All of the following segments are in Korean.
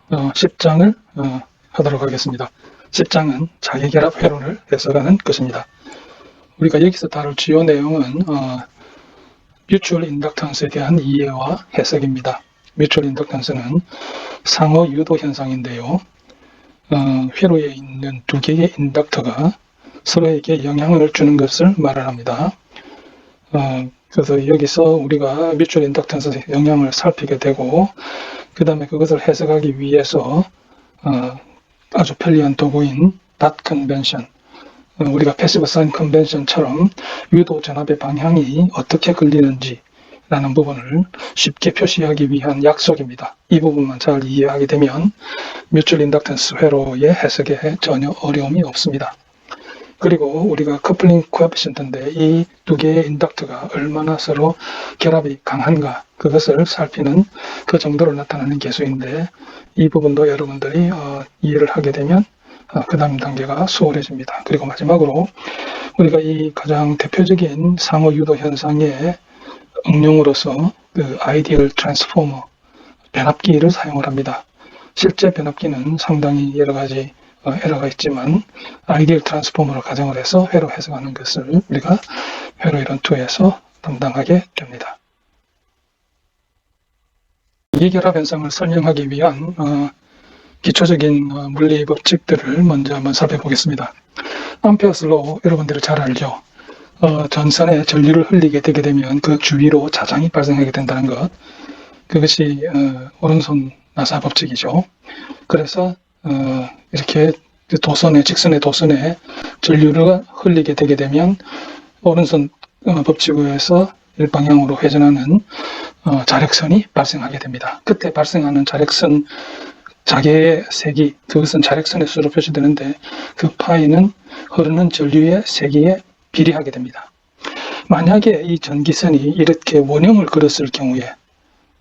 10장을 하도록 하겠습니다. 10장은 자기결합 회로를 해석하는 것입니다. 우리가 여기서 다룰 주요 내용은 뮤추얼 인덕턴스에 대한 이해와 해석입니다. 뮤추얼 인덕턴스는 상호 유도 현상인데요. 회로에 있는 두 개의 인덕터가 서로에게 영향을 주는 것을 말합니다. 그래서 여기서 우리가 뮤추얼 인덕턴스의 영향을 살피게 되고, 그 다음에 그것을 해석하기 위해서 아주 편리한 도구인 닷 컨벤션, 우리가 패시브 사인 컨벤션처럼 유도 전압의 방향이 어떻게 걸리는지 라는 부분을 쉽게 표시하기 위한 약속입니다. 이 부분만 잘 이해하게 되면 뮤추얼 인덕턴스 회로의 해석에 전혀 어려움이 없습니다. 그리고 우리가 커플링 코에피션트인데 이 두 개의 인덕터가 얼마나 서로 결합이 강한가, 그것을 살피는 그 정도로 나타나는 계수인데, 이 부분도 여러분들이 이해를 하게 되면 그 다음 단계가 수월해집니다. 그리고 마지막으로 우리가 이 가장 대표적인 상호 유도 현상의 응용으로서 그 아이디얼 트랜스포머 변압기를 사용을 합니다. 실제 변압기는 상당히 여러 가지 에러가 있지만 아이디얼 트랜스포머로 가정을 해서 회로 해석하는 것을 우리가 회로 이론 2에서 담당하게 됩니다. 이결합 현상을 설명하기 위한 기초적인 물리 법칙들을 먼저 한번 살펴보겠습니다. 암페어스 로 여러분들이 잘 알죠. 전선에 전류를 흘리게 되게 되면 그 주위로 자장이 발생하게 된다는 것, 그것이 오른손 나사 법칙이죠. 그래서 이렇게 도선에, 직선의 도선에 전류를 흘리게 되게 되면 오른손 법칙에서 일방향으로 회전하는 자력선이 발생하게 됩니다. 그때 발생하는 자력선 자개의 세기, 그것은 자력선의 수로 표시되는데 그 파이는 흐르는 전류의 세기에 비례하게 됩니다. 만약에 이 전기선이 이렇게 원형을 그렸을 경우에,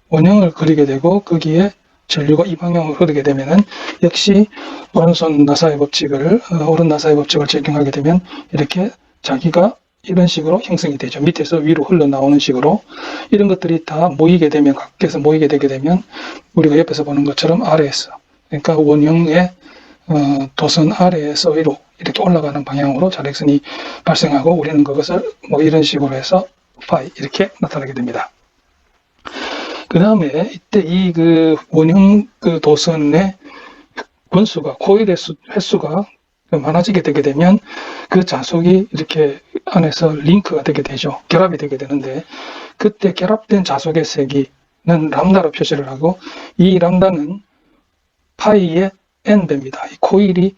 원형을 그리게 되고 거기에 전류가 이 방향으로 흐르게 되면은 역시 오른손 나사의 법칙을, 오른 나사의 법칙을 적용하게 되면 이렇게 자기가 이런 식으로 형성이 되죠. 밑에서 위로 흘러나오는 식으로. 이런 것들이 다 모이게 되면, 각께서 모이게 되게 되면 우리가 옆에서 보는 것처럼 아래에서, 그러니까 원형의 도선 아래에서 위로 이렇게 올라가는 방향으로 자력선이 발생하고, 우리는 그것을 뭐 이런 식으로 해서 파이 이렇게 나타나게 됩니다. 그 다음에 이때 이 원형 도선의 권수가, 코일의 횟수가 많아지게 되게 되면 그 자속이 이렇게 안에서 링크가 되게 되죠. 결합이 되게 되는데, 그때 결합된 자속의 세기는 람다로 표시를 하고, 이 람다는 파이의 n배입니다. 이 코일이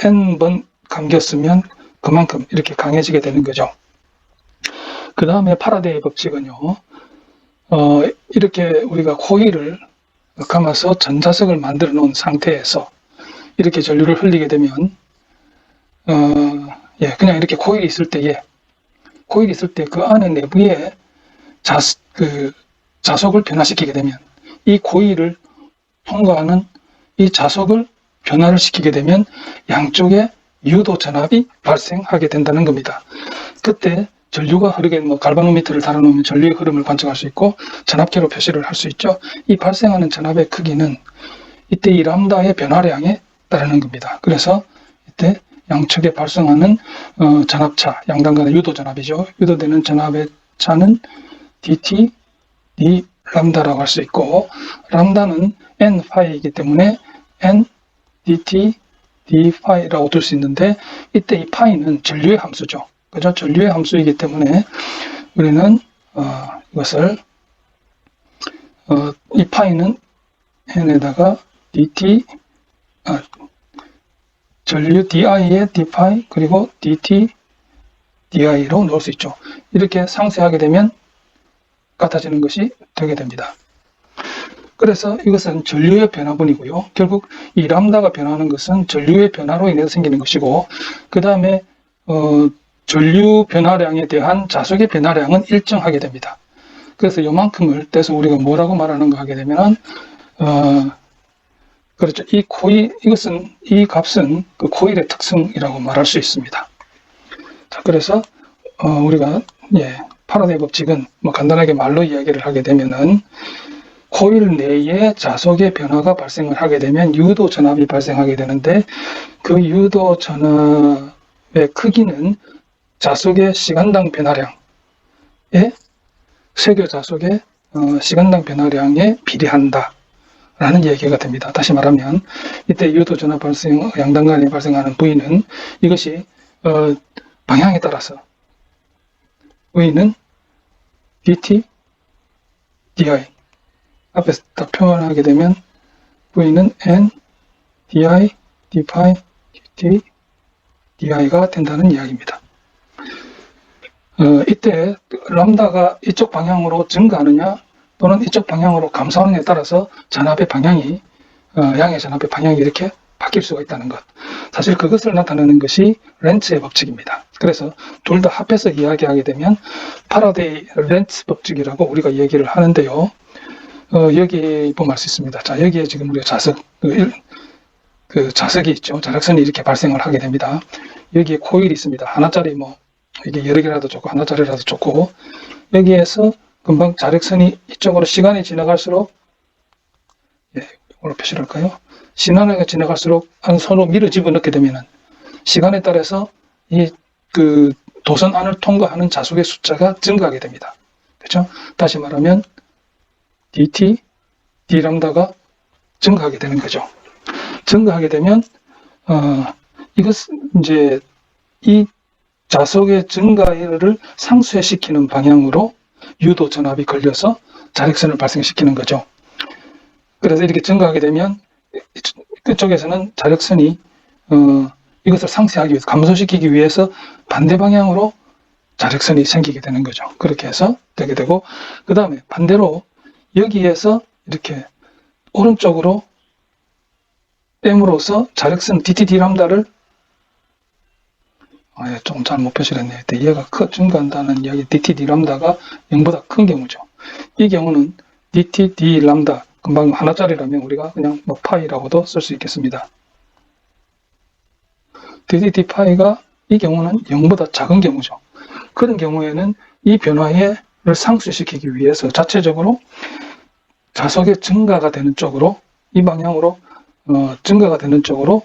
n번 감겼으면 그만큼 이렇게 강해지게 되는 거죠. 그 다음에 파라데이 법칙은요, 이렇게 우리가 코일을 감아서 전자석을 만들어 놓은 상태에서 이렇게 전류를 흘리게 되면, 그냥 이렇게 코일이 있을 때에, 그 안에 내부에 자속을 변화시키게 되면, 이 코일을 통과하는 이 자속을 변화를 시키게 되면 양쪽에 유도 전압이 발생하게 된다는 겁니다. 그때 전류가 흐르게, 갈바노미터를 달아놓으면 전류의 흐름을 관측할 수 있고 전압계로 표시를 할 수 있죠. 이 발생하는 전압의 크기는 이때 이 람다의 변화량에 따르는 겁니다. 그래서 이때 양측에 발생하는 전압차, 양당 간의 유도 전압이죠. 유도되는 전압의 차는 dt, d 람다라고 할 수 있고, 람다는 n 파이이기 때문에 n dt d 파이라고 둘 수 있는데, 이때 이 파이는 전류의 함수죠. 그죠? 전류의 함수이기 때문에 우리는 이것을 이 파이는 n에다가 dt 전류 di의 d파이 그리고 dt di로 넣을 수 있죠. 이렇게 상쇄하게 되면 같아지는 것이 되게 됩니다. 그래서 이것은 전류의 변화분이고요. 결국 이 람다가 변하는 것은 전류의 변화로 인해서 생기는 것이고, 그 다음에 전류 변화량에 대한 자속의 변화량은 일정하게 됩니다. 그래서 요만큼을 떼서 우리가 뭐라고 말하는가 하게 되면, 그렇죠. 이 값은 그 코일의 특성이라고 말할 수 있습니다. 자, 그래서 우리가 파라데이 법칙은 간단하게 말로 이야기를 하게 되면은, 코일 내에 자속의 변화가 발생을 하게 되면 유도 전압이 발생하게 되는데, 그 유도 전압의 크기는 자속의 시간당 변화량에, 세교 자속의 시간당 변화량에 비례한다 라는 얘기가 됩니다. 다시 말하면 이때 유도 전압 발생, 양당 간에 발생하는 V는 이것이 방향에 따라서 V는 dt, di 앞에서 딱 표현하게 되면 V는 n, di, d파이, dt, di가 된다는 이야기입니다. 이때 람다가 이쪽 방향으로 증가하느냐 또는 이쪽 방향으로 감소하느냐에 따라서 전압의 방향이, 양의 전압의 방향이 이렇게 바뀔 수가 있다는 것. 사실 그것을 나타내는 것이 렌츠의 법칙입니다. 그래서 둘 다 합해서 이야기하게 되면 파라데이 렌츠 법칙이라고 우리가 얘기를 하는데요. 여기 보면 알 수 있습니다. 자, 여기에 지금 우리가 자석, 그 자석이 있죠. 자력선이 이렇게 발생을 하게 됩니다. 여기에 코일이 있습니다. 하나짜리 이게 여러 개라도 좋고 하나짜리라도 좋고, 여기에서 금방 자력선이 이쪽으로 시간이 지나갈수록, 이걸로 표시를 할까요? 시간이 지나갈수록 한 손으로 밀어 집어넣게 되면은 시간에 따라서 그 도선 안을 통과하는 자속의 숫자가 증가하게 됩니다. 그렇죠? 다시 말하면 dt, d람다가 증가하게 되는 거죠. 증가하게 되면 이것은 이제 이 자속의 증가를 상쇄시키는 방향으로 유도 전압이 걸려서 자력선을 발생시키는 거죠. 그래서 이렇게 증가하게 되면 그쪽에서는 자력선이 이것을 상쇄하기 위해서, 감소시키기 위해서 반대 방향으로 자력선이 생기게 되는 거죠. 그렇게 해서 되게 되고, 그 다음에 반대로 여기에서 이렇게 오른쪽으로 댐으로써 자력선 DTD 람다를, 좀 잘못 표시를 했네요. 얘가 증가한다는 이야기, DTD 람다가 0보다 큰 경우죠. 이 경우는 DTD 람다, 금방 하나짜리라면 우리가 그냥 파이라고도 쓸 수 있겠습니다. DTD 파이가 이 경우는 0보다 작은 경우죠. 그런 경우에는 이 변화를 상쇄시키기 위해서 자체적으로 자속의 증가가 되는 쪽으로, 이 방향으로 증가가 되는 쪽으로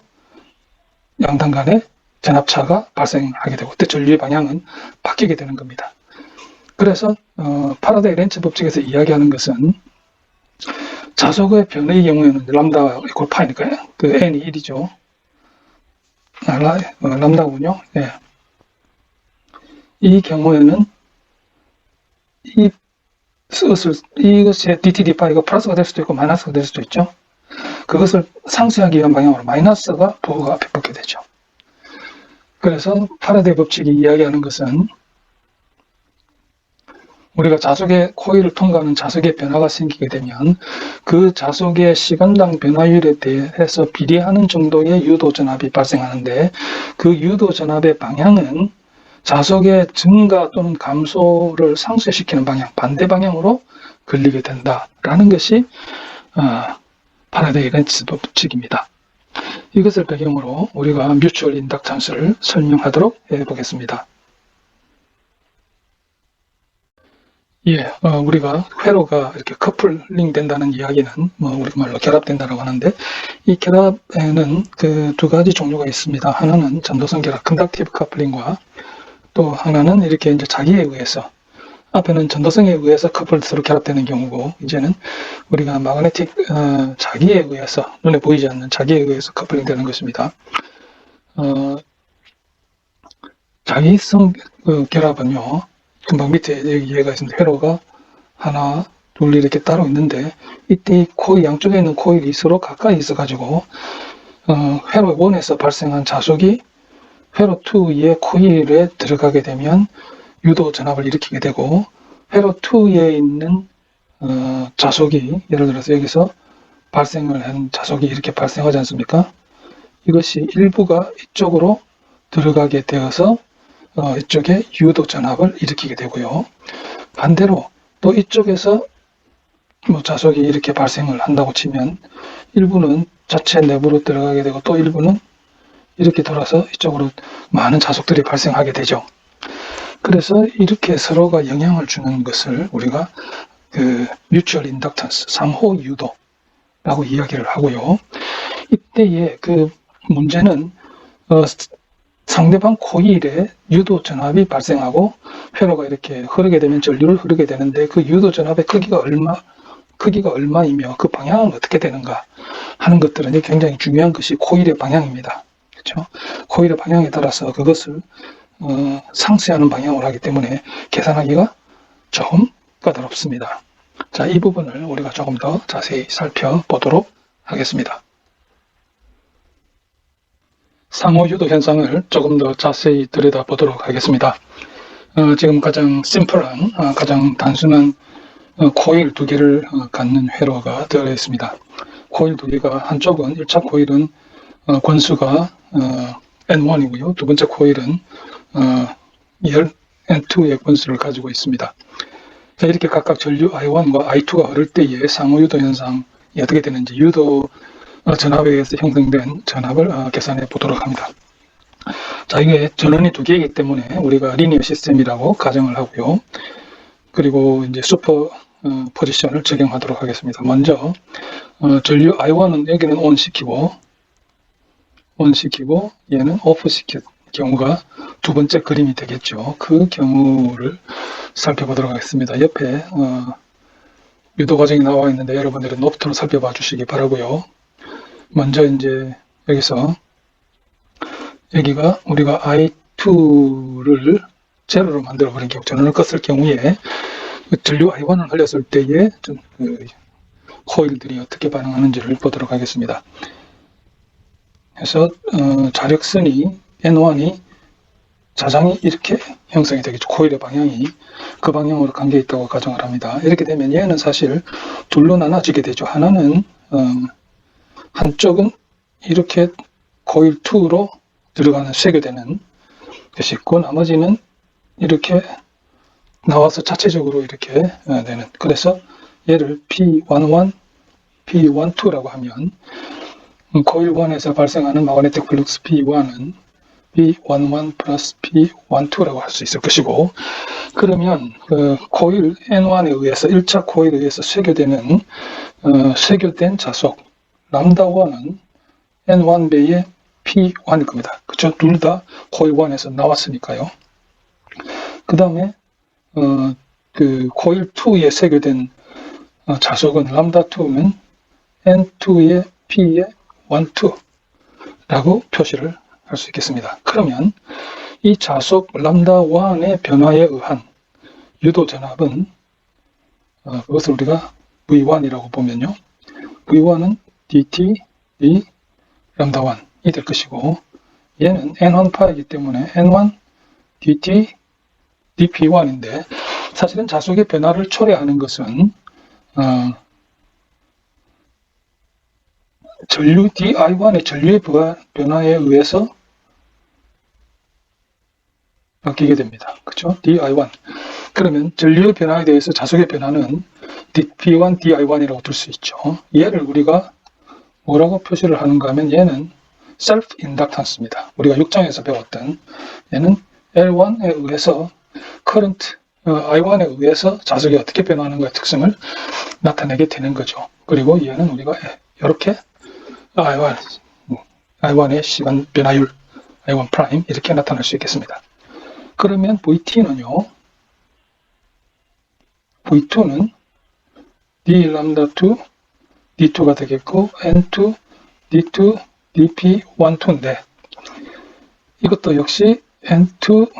양당 간의 전압차가 발생하게 되고, 그때 전류의 방향은 바뀌게 되는 겁니다. 그래서 파라데이 렌츠 법칙에서 이야기하는 것은 자속의 변화의 경우에는 람다 이퀄 파이니까 그 n이 1이죠. 람다군요. 예. 이 경우에는 이것의 DTD 파이가 플러스가 될 수도 있고 마이너스가 될 수도 있죠. 그것을 상쇄하기 위한 방향으로 마이너스가 부호가 앞에 붙게 되죠. 그래서 파라데이 법칙이 이야기하는 것은 우리가 자속의 코일을 통과하는 자속의 변화가 생기게 되면 그 자속의 시간당 변화율에 대해서 비례하는 정도의 유도 전압이 발생하는데, 그 유도 전압의 방향은 자속의 증가 또는 감소를 상쇄시키는 방향, 반대 방향으로 걸리게 된다라는 것이 파라데이 렌츠 법칙입니다. 이것을 배경으로 우리가 뮤추얼 인덕턴스를 설명하도록 해보겠습니다. 우리가 회로가 이렇게 커플링 된다는 이야기는 우리말로 결합된다고 하는데, 이 결합에는 그 두 가지 종류가 있습니다. 하나는 전도성 결합, 컨덕티브 커플링과, 또 하나는 이렇게 이제 자기에 의해서, 앞에는 전도성에 의해서 커플 서로 결합되는 경우고, 이제는 우리가 마그네틱 자기에 의해서, 눈에 보이지 않는 자기에 의해서 커플링 되는 것입니다. 자기성 결합은요, 금방 밑에 여기 얘가 있습니다. 회로가 하나, 둘 이렇게 따로 있는데, 이때 이 코일, 양쪽에 있는 코일이 서로 가까이 있어가지고 회로 1에서 발생한 자속이 회로 2의 코일에 들어가게 되면 유도 전압을 일으키게 되고, 회로 2에 있는 자속이, 예를 들어서 여기서 발생을 한 자속이 이렇게 발생하지 않습니까? 이것이 일부가 이쪽으로 들어가게 되어서 이쪽에 유도 전압을 일으키게 되고요. 반대로 또 이쪽에서 자속이 이렇게 발생을 한다고 치면 일부는 자체 내부로 들어가게 되고, 또 일부는 이렇게 돌아서 이쪽으로 많은 자속들이 발생하게 되죠. 그래서 이렇게 서로가 영향을 주는 것을 우리가 그 뮤추얼 인덕턴스, 상호 유도라고 이야기를 하고요. 이때의 그 문제는 상대방 코일에 유도 전압이 발생하고 회로가 이렇게 흐르게 되면 전류를 흐르게 되는데 그 유도 전압의 크기가 얼마이며 그 방향은 어떻게 되는가 하는 것들은 굉장히 중요한 것이 코일의 방향입니다. 그렇죠? 코일의 방향에 따라서 그것을 상쇄하는 방향으로 하기 때문에 계산하기가 조금 까다롭습니다. 자, 이 부분을 우리가 조금 더 자세히 살펴보도록 하겠습니다. 상호유도 현상을 조금 더 자세히 들여다보도록 하겠습니다. 지금 가장 심플한, 가장 단순한 코일 두 개를 갖는 회로가 되어 있습니다. 코일 두 개가 한쪽은 1차 코일은 권수가 N1이고요. 두 번째 코일은 N2의 권수를 가지고 있습니다. 자, 이렇게 각각 전류 I1과 I2가 흐를 때의 상호유도 현상이 어떻게 되는지 유도 전압에 의해서 형성된 전압을 계산해 보도록 합니다. 자, 이게 전원이 두 개이기 때문에 우리가 리니어 시스템이라고 가정을 하고요. 그리고 이제 슈퍼 포지션을 적용하도록 하겠습니다. 먼저 전류 I1은 여기는 ON 시키고 얘는 OFF 시킨 경우가 두 번째 그림이 되겠죠. 그 경우를 살펴보도록 하겠습니다. 옆에 유도 과정이 나와 있는데 여러분들은 노트로 살펴봐 주시기 바라고요. 먼저 이제 여기가 우리가 I2를 제로로 만들어 버린 경우, 전원을 껐을 경우에 전류 I1을 흘렸을 때의 코일들이 어떻게 반응하는지를 보도록 하겠습니다. 그래서 자력선이 N1이 자장이 이렇게 형성이 되겠죠. 코일의 방향이 그 방향으로 관계 있다고 가정을 합니다. 이렇게 되면 얘는 사실 둘로 나눠지게 되죠. 하나는 한쪽은 이렇게 코일 2로 들어가는 쇄교되는 것이 있고 나머지는 이렇게 나와서 자체적으로 이렇게 되는, 그래서 얘를 P11, P12라고 하면 코일 1에서 발생하는 마그네틱 플럭스 P1은 P11 플러스 P12라고 할 수 있을 것이고, 그러면 코일 N1에 의해서 1차 코일에 의해서 쇄교되는 쇄교된 자속 람다1은 N1배의 P1일 겁니다. 그렇죠? 둘 다 코일 1에서 나왔으니까요. 그 다음에 그 코일 2에 쇄교된 자속은 람다2는 N2의 P의 1, 2라고 표시를 할 수 있겠습니다. 그러면 이 자속 람다1의 변화에 의한 유도 전압은 그것을 우리가 V1이라고 보면요. V1은 dt, d, 람다1이 될 것이고, 얘는 N1파이기 때문에 N1, dt, dp1인데, 사실은 자속의 변화를 초래하는 것은 전류 di1의 전류의 변화에 의해서 바뀌게 됩니다. 그렇죠? di1. 그러면 전류의 변화에 대해서 자속의 변화는 dp1, di1이라고 둘 수 있죠. 얘를 우리가 뭐라고 표시를 하는가 하면 얘는 self inductance입니다. 우리가 6장에서 배웠던 얘는 L1에 의해서 current I1에 의해서 자석이 어떻게 변화하는가의 특성을 나타내게 되는 거죠. 그리고 얘는 우리가 이렇게 I1의 시간 변화율 I1 프라임 이렇게 나타낼 수 있겠습니다. 그러면 VT는요. V2는 D 람다2 D2가 되겠고 N2 D2 DP 1, 2인데 이것도 역시 N2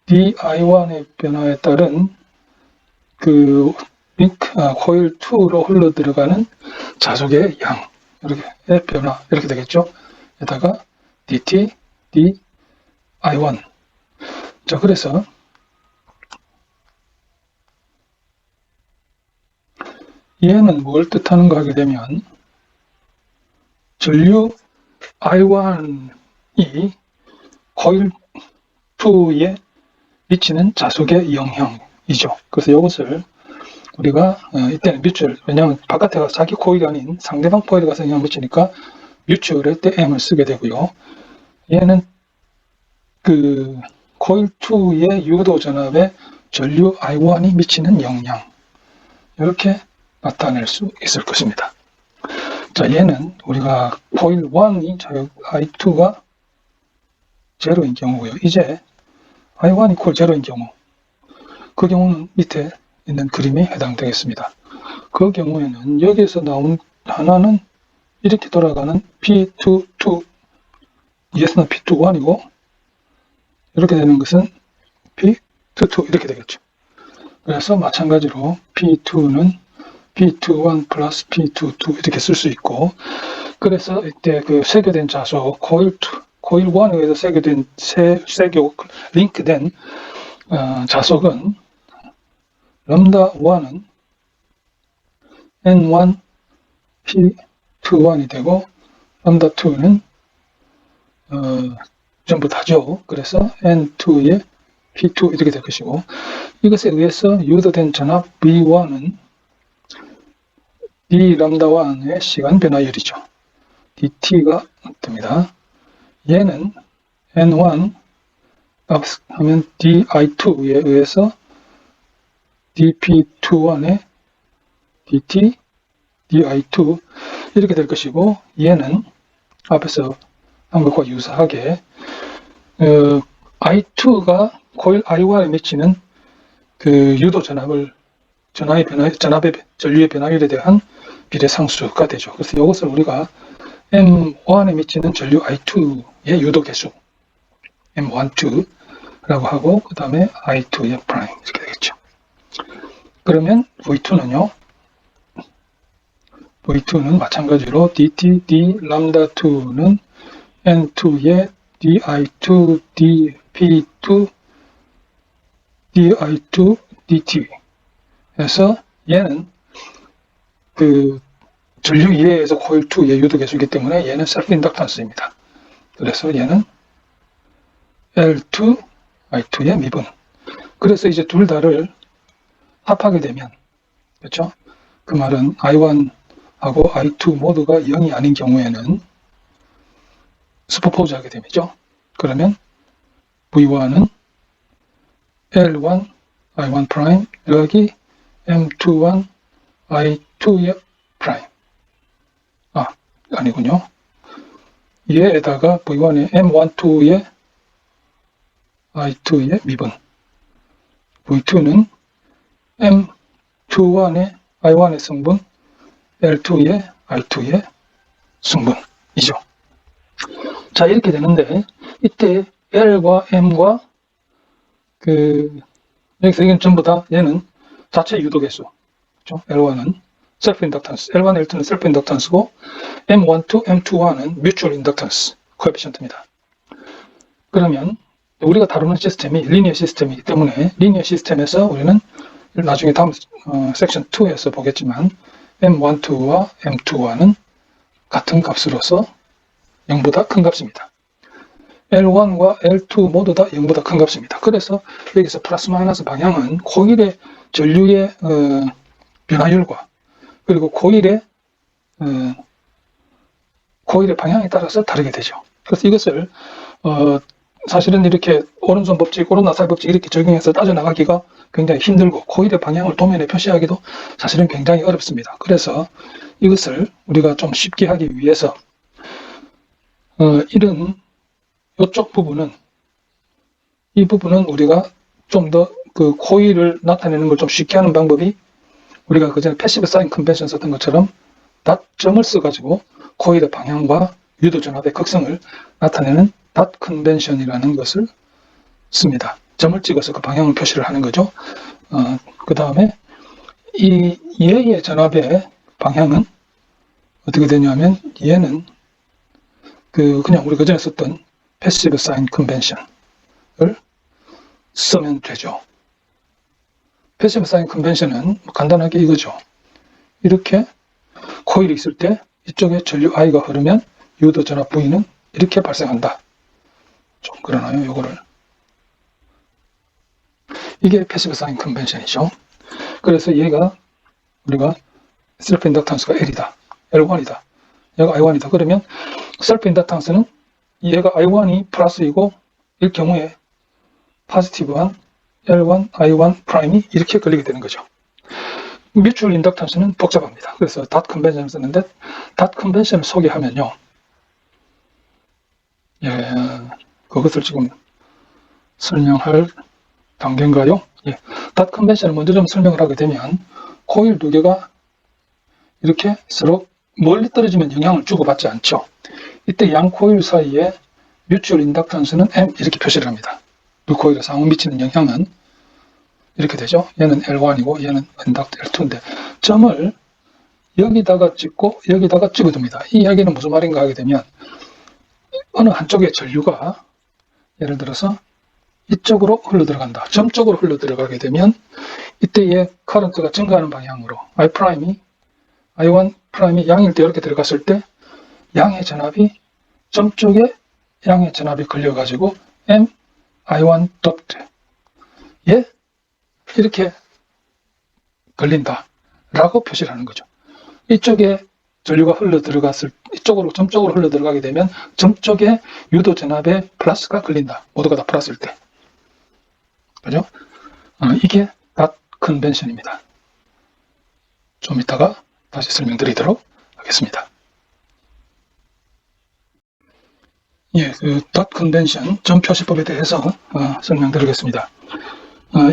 DI1의 변화에 따른 그 코일 2로 흘러 들어가는 자속의 양 이렇게 변화 이렇게 되겠죠. 에다가 DT DI1. 자, 그래서 얘는 뭘 뜻하는가 하게 되면 전류 I1이 코일 2에 미치는 자속의 영향이죠. 그래서 이것을 우리가 이때는 뮤추얼, 왜냐하면 바깥에 가서 자기 코일이 아닌 상대방 코일에 가서 영향을 미치니까 뮤추얼할 때 M을 쓰게 되고요. 얘는 그 코일 2의 유도 전압에 전류 I1이 미치는 영향, 이렇게 나타낼 수 있을 것입니다. 자, 얘는 우리가 코일 1이 I2가 제로인 경우고요. 이제 I1 이퀄 제로인 경우, 그 경우는 밑에 있는 그림에 해당되겠습니다. 그 경우에는 여기에서 나온 하나는 이렇게 돌아가는 P22, ES는 P21이고 이렇게 되는 것은 P22 이렇게 되겠죠. 그래서 마찬가지로 P2는 P21 플러스 P22 이렇게 쓸 수 있고, 그래서 이때 그 세교된 자소 코일 1에 의해서 세교된 링크된 자석은 람다 1은 N1 P21이 되고 람다 2는 전부 다죠. 그래서 N2에 P2 이렇게 될 것이고, 이것에 의해서 유도된 전압 V1은 d 람다 1의 시간 변화율이죠. dt가 됩니다. 얘는 N1 하면 di2에 의해서 dp21의 dt di2 이렇게 될 것이고, 얘는 앞에서 한 것과 유사하게 I2가 코일 I1에 미치는 그 유도 전압의 전류의 변화율에 대한 비례상수가 되죠. 그래서 이것을 우리가 M1에 미치는 전류 I2의 유도 개수 M12 라고 하고, 그 다음에 I2의 프라임 이렇게 되겠죠. 그러면 V2는요, V2는 마찬가지로 dt d 람다 2는 N2의 di2 dp2 di2 dt 해서 얘는 그 전류 2에서 코일 2의 유도 개수이기 때문에 얘는 셀프 인덕턴스입니다. 그래서 얘는 L2 I2의 미분. 그래서 이제 둘 다를 합하게 되면, 그렇죠? 그 말은 I1하고 I2 모두가 0이 아닌 경우에는 슈퍼포즈 하게 되죠. 그러면 V1은 L1 I1 프라임 여기 M21 I2의 프라임. 아니군요. 얘에다가 V1의 M12의 I2의 미분. V2는 M21의 I1의 성분, L2의 I2의 성분이죠. 자, 이렇게 되는데, 이때 L과 M과 여기서 이건 전부 다 얘는 자체 유도 개수. 그렇죠? L1은 셀프 인덕턴스, L1, L2는 셀프 인덕턴스고, M12, M21은 뮤추얼 인덕턴스 코에피션트입니다. 그러면 우리가 다루는 시스템이 리니어 시스템이기 때문에 리니어 시스템에서 우리는 나중에 다음 섹션 2에서 보겠지만 M12와 M21은 같은 값으로서 0보다 큰 값입니다. L1과 L2 모두 다 0보다 큰 값입니다. 그래서 여기서 플러스 마이너스 방향은 코일의 전류의 변화율과 그리고 코일의 방향에 따라서 다르게 되죠. 그래서 이것을 사실은 이렇게 오른손 법칙, 오른나살 법칙 이렇게 적용해서 따져나가기가 굉장히 힘들고 코일의 방향을 도면에 표시하기도 사실은 굉장히 어렵습니다. 그래서 이것을 우리가 좀 쉽게 하기 위해서 이쪽 부분은 이 부분은 우리가 좀 더 그 코일을 나타내는 걸 좀 쉽게 하는 방법이 우리가 그전에 패시브 사인 컨벤션 썼던 것처럼 닷점을 써가지고 코일의 방향과 유도 전압의 극성을 나타내는 닷 컨벤션이라는 것을 씁니다. 점을 찍어서 그 방향을 표시를 하는 거죠. 그 다음에 얘의 전압의 방향은 어떻게 되냐면 얘는 그냥 우리 그전에 썼던 패시브 사인 컨벤션을 쓰면 되죠. 패시브 사인 컨벤션은 간단하게 이거죠. 이렇게 코일이 있을 때 이쪽에 전류 I가 흐르면 유도 전압 V는 이렇게 발생한다. 좀 그러나요? 요거를. 이게 패시브 사인 컨벤션이죠. 그래서 얘가 우리가 셀프 인덕턴스가 L이다. L1이다. 얘가 I1이다. 그러면 셀프 인덕턴스는 얘가 I1이 플러스이고 이 경우에 포지티브한 L1, I1 프라임이 이렇게 걸리게 되는 거죠. 뮤추얼 인덕턴스는 복잡합니다. 그래서 닷 컨벤션을 썼는데 닷 컨벤션을 소개하면요. 예, 그것을 지금 설명할 단계인가요? 예, 닷 컨벤션을 먼저 좀 설명을 하게 되면 코일 두 개가 이렇게 서로 멀리 떨어지면 영향을 주고받지 않죠. 이때 양 코일 사이에 뮤추얼 인덕턴스는 M 이렇게 표시를 합니다. 두 코일에 상호 미치는 영향은 이렇게 되죠. 얘는 L1이고 얘는 인덕트 L2인데 점을 여기다가 찍고 여기다가 찍어둡니다. 이 이야기는 무슨 말인가 하게 되면 어느 한쪽의 전류가 예를 들어서 이쪽으로 흘러 들어간다. 점 쪽으로 흘러 들어가게 되면 이때의 커런트가 증가하는 방향으로 I', I1'이 양일 때 이렇게 들어갔을 때 양의 전압이 점 쪽에 양의 전압이 걸려가지고 M, I1 도트 에 이렇게 걸린다 라고 표시를 하는 거죠. 이쪽에 전류가 흘러 들어갔을 이쪽으로 점 쪽으로 흘러 들어가게 되면 점 쪽에 유도 전압에 플러스가 걸린다. 모두가 다 플러스일 때. 그죠? 이게 닷 컨벤션입니다. 좀 이따가 다시 설명드리도록 하겠습니다. 예, 닷 컨벤션 점 표시법에 대해서 설명드리겠습니다.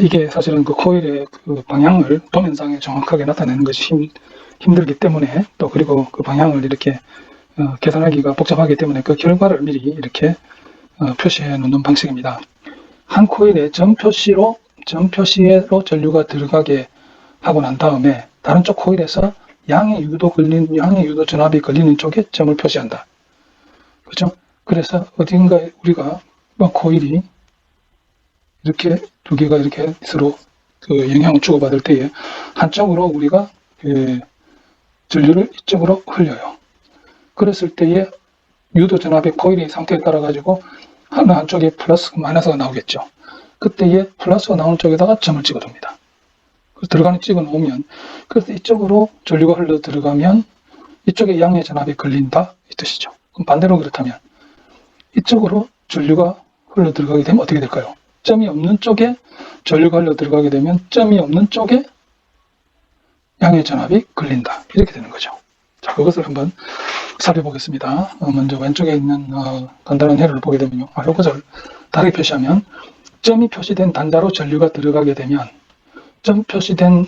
이게 사실은 그 코일의 그 방향을 도면상에 정확하게 나타내는 것이 힘들기 때문에 또 그리고 그 방향을 이렇게 계산하기가 복잡하기 때문에 그 결과를 미리 이렇게 표시해 놓는 방식입니다. 한 코일에 점 표시로 전류가 들어가게 하고 난 다음에 다른 쪽 코일에서 양의 유도 전압이 걸리는 쪽에 점을 표시한다. 그렇죠? 그래서 어딘가에 우리가 코일이 이렇게 두 개가 이렇게 서로 그 영향을 주고받을 때에 한쪽으로 우리가 전류를 이쪽으로 흘려요. 그랬을 때에 유도 전압의 코일의 상태에 따라 가지고 한쪽에 플러스, 마이너스가 나오겠죠. 그때에 플러스가 나오는 쪽에다가 점을 찍어둡니다. 들어가는 찍어 놓으면 그래서 이쪽으로 전류가 흘러 들어가면 이쪽에 양의 전압이 걸린다 이 뜻이죠. 그럼 반대로 그렇다면 이쪽으로 전류가 흘러 들어가게 되면 어떻게 될까요? 점이 없는 쪽에 전류가 흘러 들어가게 되면 점이 없는 쪽에 양의 전압이 걸린다. 이렇게 되는 거죠. 자, 그것을 한번 살펴보겠습니다. 먼저 왼쪽에 있는 간단한 해를 보게 되면요. 이것을 다르게 표시하면 점이 표시된 단자로 전류가 들어가게 되면 점 표시된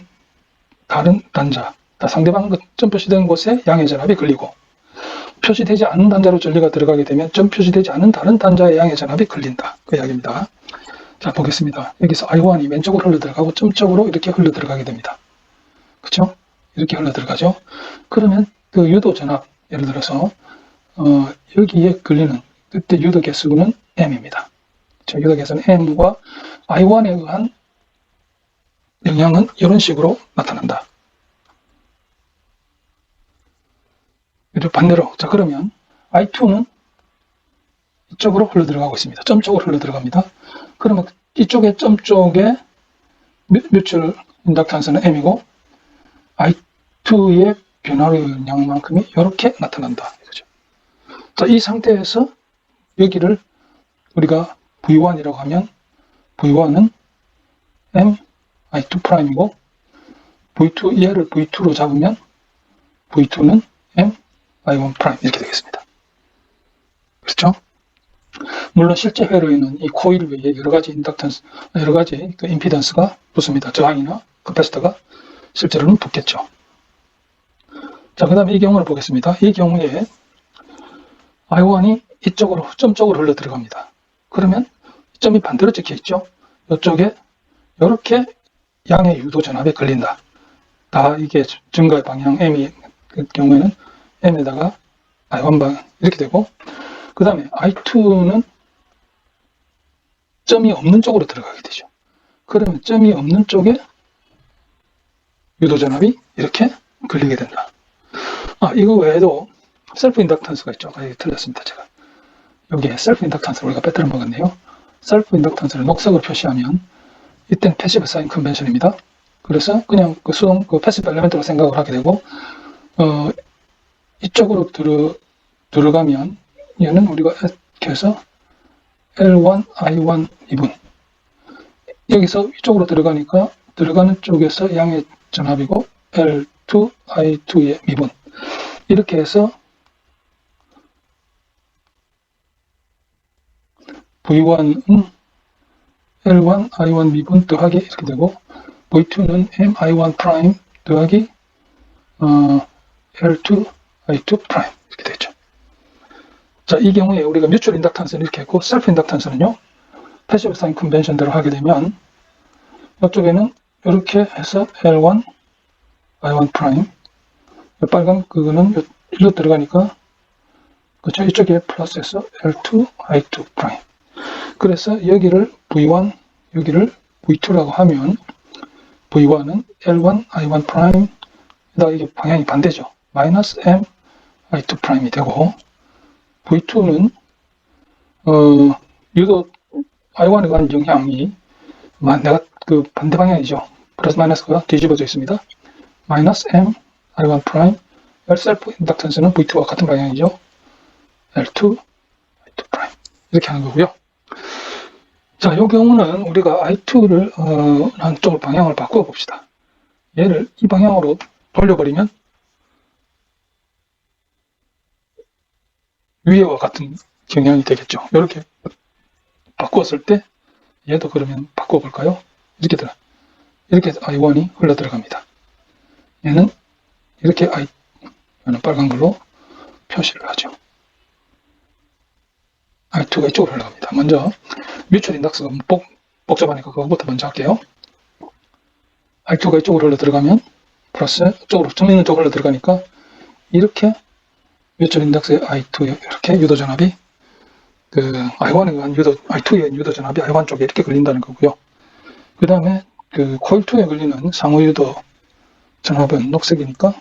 다른 단자, 상대방 점 표시된 곳에 양의 전압이 걸리고 표시되지 않은 단자로 전류가 들어가게 되면 점 표시되지 않은 다른 단자의 양의 전압이 걸린다. 그 이야기입니다. 자, 보겠습니다. 여기서 I1이 왼쪽으로 흘러 들어가고 점 쪽으로 이렇게 흘러 들어가게 됩니다. 그렇죠? 이렇게 흘러 들어가죠. 그러면 그 유도 전압, 예를 들어서 여기에 걸리는 그때 유도 개수는 M입니다. 그렇죠? 유도 개수는 M과 I1에 의한 영향은 이런 식으로 나타난다. 그리고 반대로, 자, 그러면 I2는 이쪽으로 흘러 들어가고 있습니다. 점 쪽으로 흘러 들어갑니다. 그러면 이쪽에 점 쪽에 뮤추얼 인덕턴스는 M이고 I2의 변화의 양만큼이 이렇게 나타난다. 이거죠. 자, 이 상태에서 여기를 우리가 V1이라고 하면 V1은 M I2'이고 V2, 얘를 V2로 잡으면 V2는 M I1' 이렇게 되겠습니다. 그렇죠? 물론 실제 회로에는 이 코일 외에 여러 가지 인덕턴스, 여러 가지 그 임피던스가 붙습니다. 저항이나 커패시터가 실제로는 붙겠죠. 자, 그 다음에 이 경우를 보겠습니다. 이 경우에 I1이 이쪽으로, 점 쪽으로 흘러 들어갑니다. 그러면 점이 반대로 찍혀 있죠. 이쪽에 이렇게 양의 유도 전압에 걸린다. 다 이게 증가의 방향 M이 그 경우에는 M에다가 I1 방향 이렇게 되고 그 다음에 I2는 점이 없는 쪽으로 들어가게 되죠. 그러면 점이 없는 쪽에 유도 전압이 이렇게 걸리게 된다. 이거 외에도 셀프 인덕턴스가 있죠. 이게 틀렸습니다. 제가 여기에 셀프 인덕턴스를 우리가 빼뜨려 먹었네요. 셀프 인덕턴스를 녹색으로 표시하면 이때는 패시브 사인 컨벤션입니다. 그래서 그냥 그 수동 그 패시브 엘리멘트로 생각을 하게 되고 이쪽으로 들어가면 얘는 우리가 이렇게 해서 L1, I1, 2분 여기서 이쪽으로 들어가니까 들어가는 쪽에서 양의 전압이고 L2, I2의 미분. 이렇게 해서 V1은 L1, I1 미분 더하기 이렇게 되고, V2는 MI1 프라임 더하기 L2, I2 프라임 이렇게 되죠. 자, 이 경우에 우리가 뮤추얼 인덕턴스는 이렇게 했고, 셀프 인덕턴스는요, 패시브 사인 컨벤션대로 하게 되면, 이쪽에는 이렇게 해서 L1, I1 프라임, 빨간 그거는 일로 들어가니까, 그렇죠? 이쪽에 플러스해서 L2, I2 프라임. 그래서 여기를 V1, 여기를 V2라고 하면, V1은 L1, I1 프라임, 이게 방향이 반대죠. 마이너스 M, I2 프라임이 되고, V2는 유도 I1에 관한 영향이 내가 그 반대 방향이죠. 플러스 마이너스가 뒤집어져 있습니다. 마이너스 M, I1 프라임, 셀프 인덕턴스는 V2와 같은 방향이죠. L2, I2 프라임 이렇게 하는 거고요. 자, 이 경우는 우리가 I2를 한쪽으로 방향을 바꾸어 봅시다. 얘를 이 방향으로 돌려버리면 위에와 같은 경향이 되겠죠. 이렇게 바꾸었을 때 얘도 그러면 바꾸어 볼까요? 이렇게 I1이 흘러 들어갑니다. 얘는 이렇게 얘는 빨간 걸로 표시를 하죠. I2가 이쪽으로 흘러갑니다. 먼저 뮤추얼 인덕스가 복잡하니까 그거부터 먼저 할게요. I2가 이쪽으로 흘러 들어가면 플러스 이쪽으로 점 있는 쪽으로 흘러 들어가니까 이렇게 뮤추얼 인덕스의 I2에 이렇게 유도전압이 I1에 의한 I2에 의한 유도전압이 I1 쪽에 이렇게 걸린다는 거고요. 그 다음에 코일 2에 걸리는 상호 유도 전압은 녹색이니까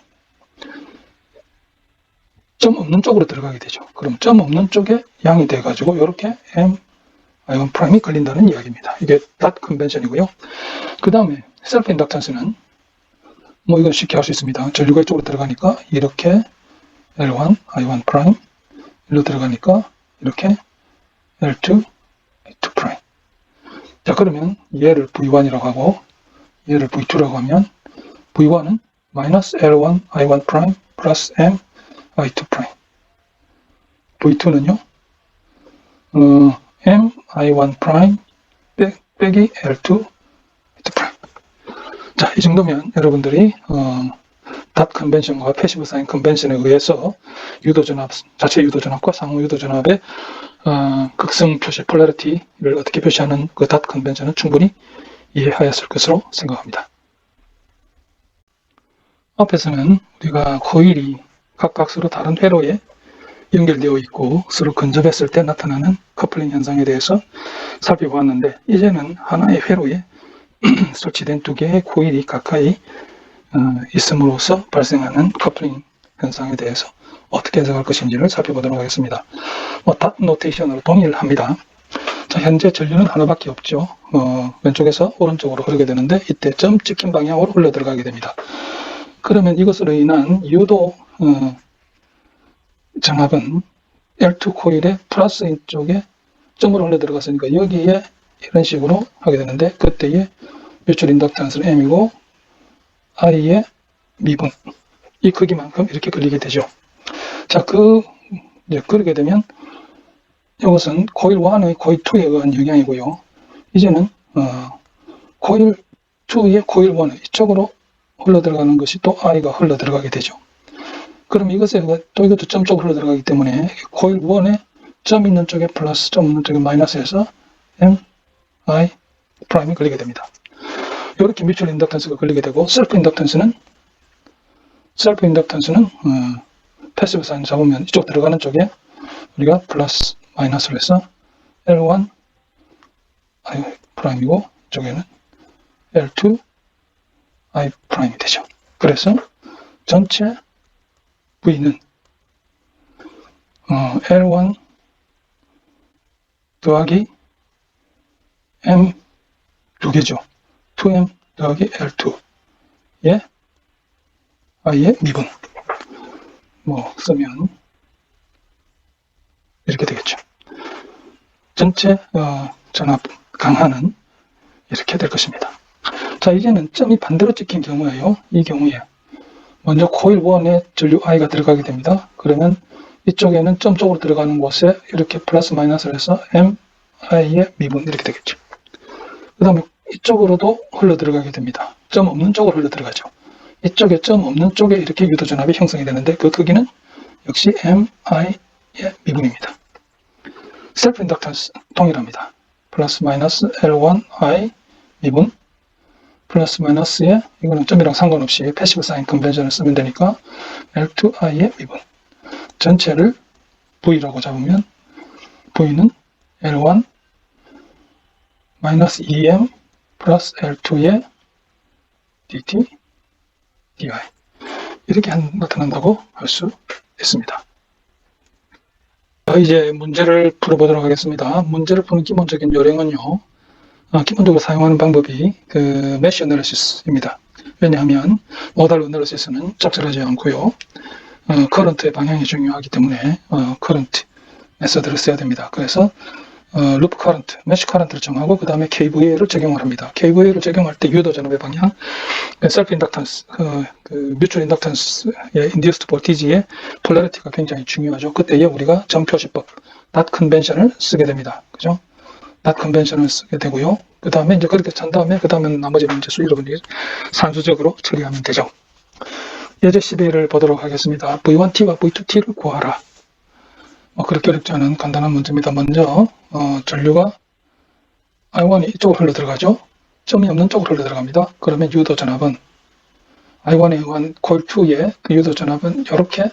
점 없는 쪽으로 들어가게 되죠. 그럼 점 없는 쪽에 양이 돼가지고 이렇게 M, I1 프라임이 걸린다는 이야기입니다. 이게 닷 컨벤션이고요. 그 다음에 셀프 인덕턴스는 이건 쉽게 할 수 있습니다. 전류가 이쪽으로 들어가니까 이렇게 L1, I1 프라임, 일로 들어가니까 이렇게 L2, I2 프라임. 자, 그러면 얘를 V1이라고 하고 얘를 V2라고 하면 V1은 마이너스 L1, I1 프라임 플러스 M, I2 프라임. V2는요, M, I1 프라임 빼기 L2, I2 프라임. 자, 이 정도면 여러분들이 닷 컨벤션과 패시브 사인 컨벤션에 의해서 유도전압, 자체 유도전압과 상호 유도전압의 극성 표시, 폴라리티를 어떻게 표시하는 그 닷 컨벤션은 충분히 이해하였을 것으로 생각합니다. 앞에서는 우리가 코일이 각각 서로 다른 회로에 연결되어 있고 서로 근접했을 때 나타나는 커플링 현상에 대해서 살펴보았는데, 이제는 하나의 회로에 설치된 두 개의 코일이 가까이 있음으로써 발생하는 커플링 현상에 대해서 어떻게 해석할 것인지를 살펴보도록 하겠습니다. 닷 노테이션으로 동일합니다. 자, 현재 전류는 하나밖에 없죠. 왼쪽에서 오른쪽으로 흐르게 되는데 이때 점 찍힌 방향으로 흘러 들어가게 됩니다. 그러면 이것으로 인한 유도 전압은 L2 코일의 플러스인 쪽에 점으로 흘러 들어갔으니까 여기에 이런 식으로 하게 되는데, 그때의 뮤추얼 인덕턴스는 M이고 I의 미분, 이 크기만큼 이렇게 걸리게 되죠. 자, 그러게 되면 이것은 코일 1의 코일 2에 의한 영향이고요. 이제는 코일 2의 코일 1의 이쪽으로 흘러 들어가는 것이 또 I가 흘러 들어가게 되죠. 그럼 또 이것도 점 쪽으로 흘러 들어가기 때문에 코일 1에 점 있는 쪽에 플러스, 점 있는 쪽에 마이너스해서 M, I 프라임이 걸리게 됩니다. 이렇게 뮤추얼 인덕턴스가 걸리게 되고, 셀프 인덕턴스는 패시브 사인 잡으면 이쪽 들어가는 쪽에 우리가 플러스 마이너스를 해서 L1 I 프라임이고 이쪽에는 L2 I 프라임이 되죠. 그래서 전체 V는 L1 더하기 M 두 개죠. 2M 더하기 L2의 I의 미분 쓰면 이렇게 되겠죠. 전체 전압 강하는 이렇게 될 것입니다. 자, 이제는 점이 반대로 찍힌 경우에요. 이 경우에 먼저 코일 1에 전류 I가 들어가게 됩니다. 그러면 이쪽에는 점 쪽으로 들어가는 곳에 이렇게 플러스 마이너스를 해서 MI의 미분 이렇게 되겠죠. 그 다음에 이쪽으로도 흘러 들어가게 됩니다. 점 없는 쪽으로 흘러 들어가죠. 이쪽에 점 없는 쪽에 이렇게 유도전압이 형성이 되는데 그 크기는 역시 MI의 미분입니다. 셀프 인덕턴스 동일합니다. 플러스 마이너스 L1I 미분 플러스 마이너스에 이거는 점이랑 상관없이 패시브 사인 컨벤션을 쓰면 되니까 L2I의 미분 전체를 V라고 잡으면 V는 L1 마이너스 2M 플러스 L2의 dt dy 이렇게 나타난다고 할 수 있습니다. 이제 문제를 풀어보도록 하겠습니다. 문제를 푸는 기본적인 요령은요. 기본적으로 사용하는 방법이 그 메쉬 어널리시스입니다. 왜냐하면 모달 어널리시스는 적절하지 않고요. 커런트의 방향이 중요하기 때문에 커런트 메서드를 써야 됩니다. 그래서 루프 커런트, 메쉬 커런트를 정하고 그 다음에 KVA를 적용을 합니다. KVA를 적용할 때 유도 전압의 방향, 셀프 인덕턴스, 뮤추얼 인덕턴스의 인듀스드 볼티지의 폴라리티가 굉장히 중요하죠. 그때에 우리가 점표시법, 닷 컨벤션을 쓰게 됩니다. 그죠? 닷 컨벤션을 쓰게 되고요. 그 다음에 이제 그렇게 찬 다음에 그 다음에 나머지 문제수 여러분이 산수적으로 처리하면 되죠. 예제 12를 보도록 하겠습니다. V1T와 V2T를 구하라. 그렇게 어렵지 않은 간단한 문제입니다. 먼저 전류가 I1이 이쪽으로 흘러 들어가죠. 점이 없는 쪽으로 흘러 들어갑니다. 그러면 유도 전압은 I1에 의한 코일 2의 그 유도 전압은 이렇게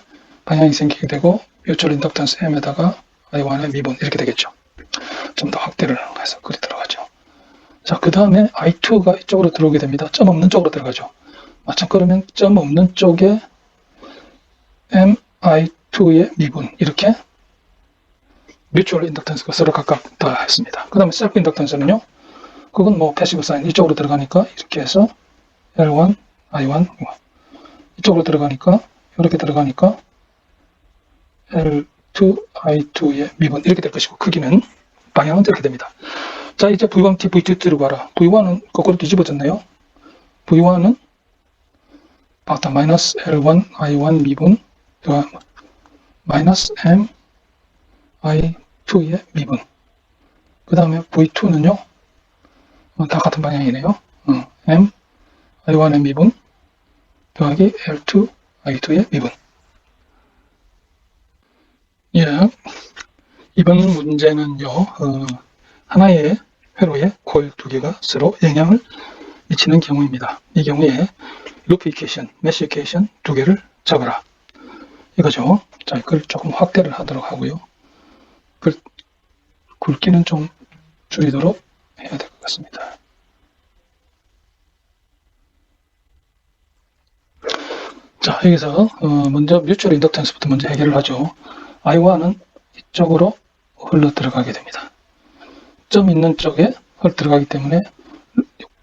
방향이 생기게 되고 뮤추얼 인덕턴스 M에다가 I1의 미분 이렇게 되겠죠. 좀 더 확대를 해서 그리 들어가죠. 자, 그 다음에 I2가 이쪽으로 들어오게 됩니다. 점 없는 쪽으로 들어가죠. 마찬가지로 그러면 점 없는 쪽에 MI2의 미분 이렇게 뮤추얼 인덕턴스가 서로 가깝다 했습니다. 그 다음에 셀프 인덕턴스는요. 그건 뭐 패시브 사인 이쪽으로 들어가니까 이렇게 해서 L1, I1 이쪽으로 들어가니까 이렇게 들어가니까 L2, I2의 미분 이렇게 될 것이고 크기는 방향은 이렇게 됩니다. 자, 이제 V1T, V2T를 봐라. V1은 거꾸로 뒤집어졌네요. V1은 바탕 마이너스 L1, I1 미분 마이너스 M, I2의 미분 그 다음에 V2는요 다 같은 방향이네요. M, I1의 미분 더하기 L2, I2의 미분. 예, 이번 문제는요 하나의 회로에 코일 두 개가 서로 영향을 미치는 경우입니다. 이 경우에 루프 이퀘이션, 메쉬 이퀘이션 두 개를 잡아라 이거죠. 자, 이걸 조금 확대를 하도록 하고요. 굵기는 좀 줄이도록 해야 될 것 같습니다. 자, 여기서 먼저 뮤추얼 인덕턴스부터 먼저 해결을 하죠. I1은 이쪽으로 흘러 들어가게 됩니다. 점 있는 쪽에 흘러 들어가기 때문에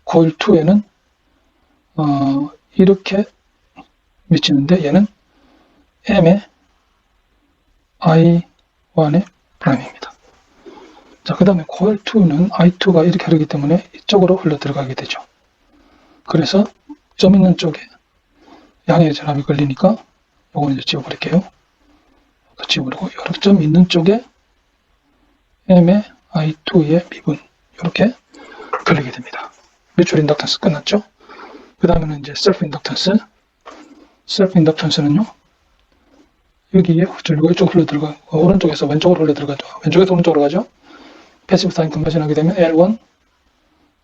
코일 2에는 이렇게 미치는데 얘는 M의 I1의 프라임입니다. 자, 그 다음에 코일 2는 I2가 이렇게 흐르기 때문에 이쪽으로 흘러 들어가게 되죠. 그래서 점 있는 쪽에 양의 전압이 걸리니까 요거는 이제 지워버릴게요. 지워버리고 여러 점 있는 쪽에 M의 I2의 미분 이렇게 걸리게 됩니다. 뮤추얼 인덕턴스 끝났죠? 그 다음에는 이제 셀프 인덕턴스. 셀프 인덕턴스는요. 여기에 전류가 이쪽으로 흘러 들어가 오른쪽에서 왼쪽으로 흘러 들어가죠. 왼쪽에서 오른쪽으로 가죠. 패시브 사인 컨버전 하게 되면 L1,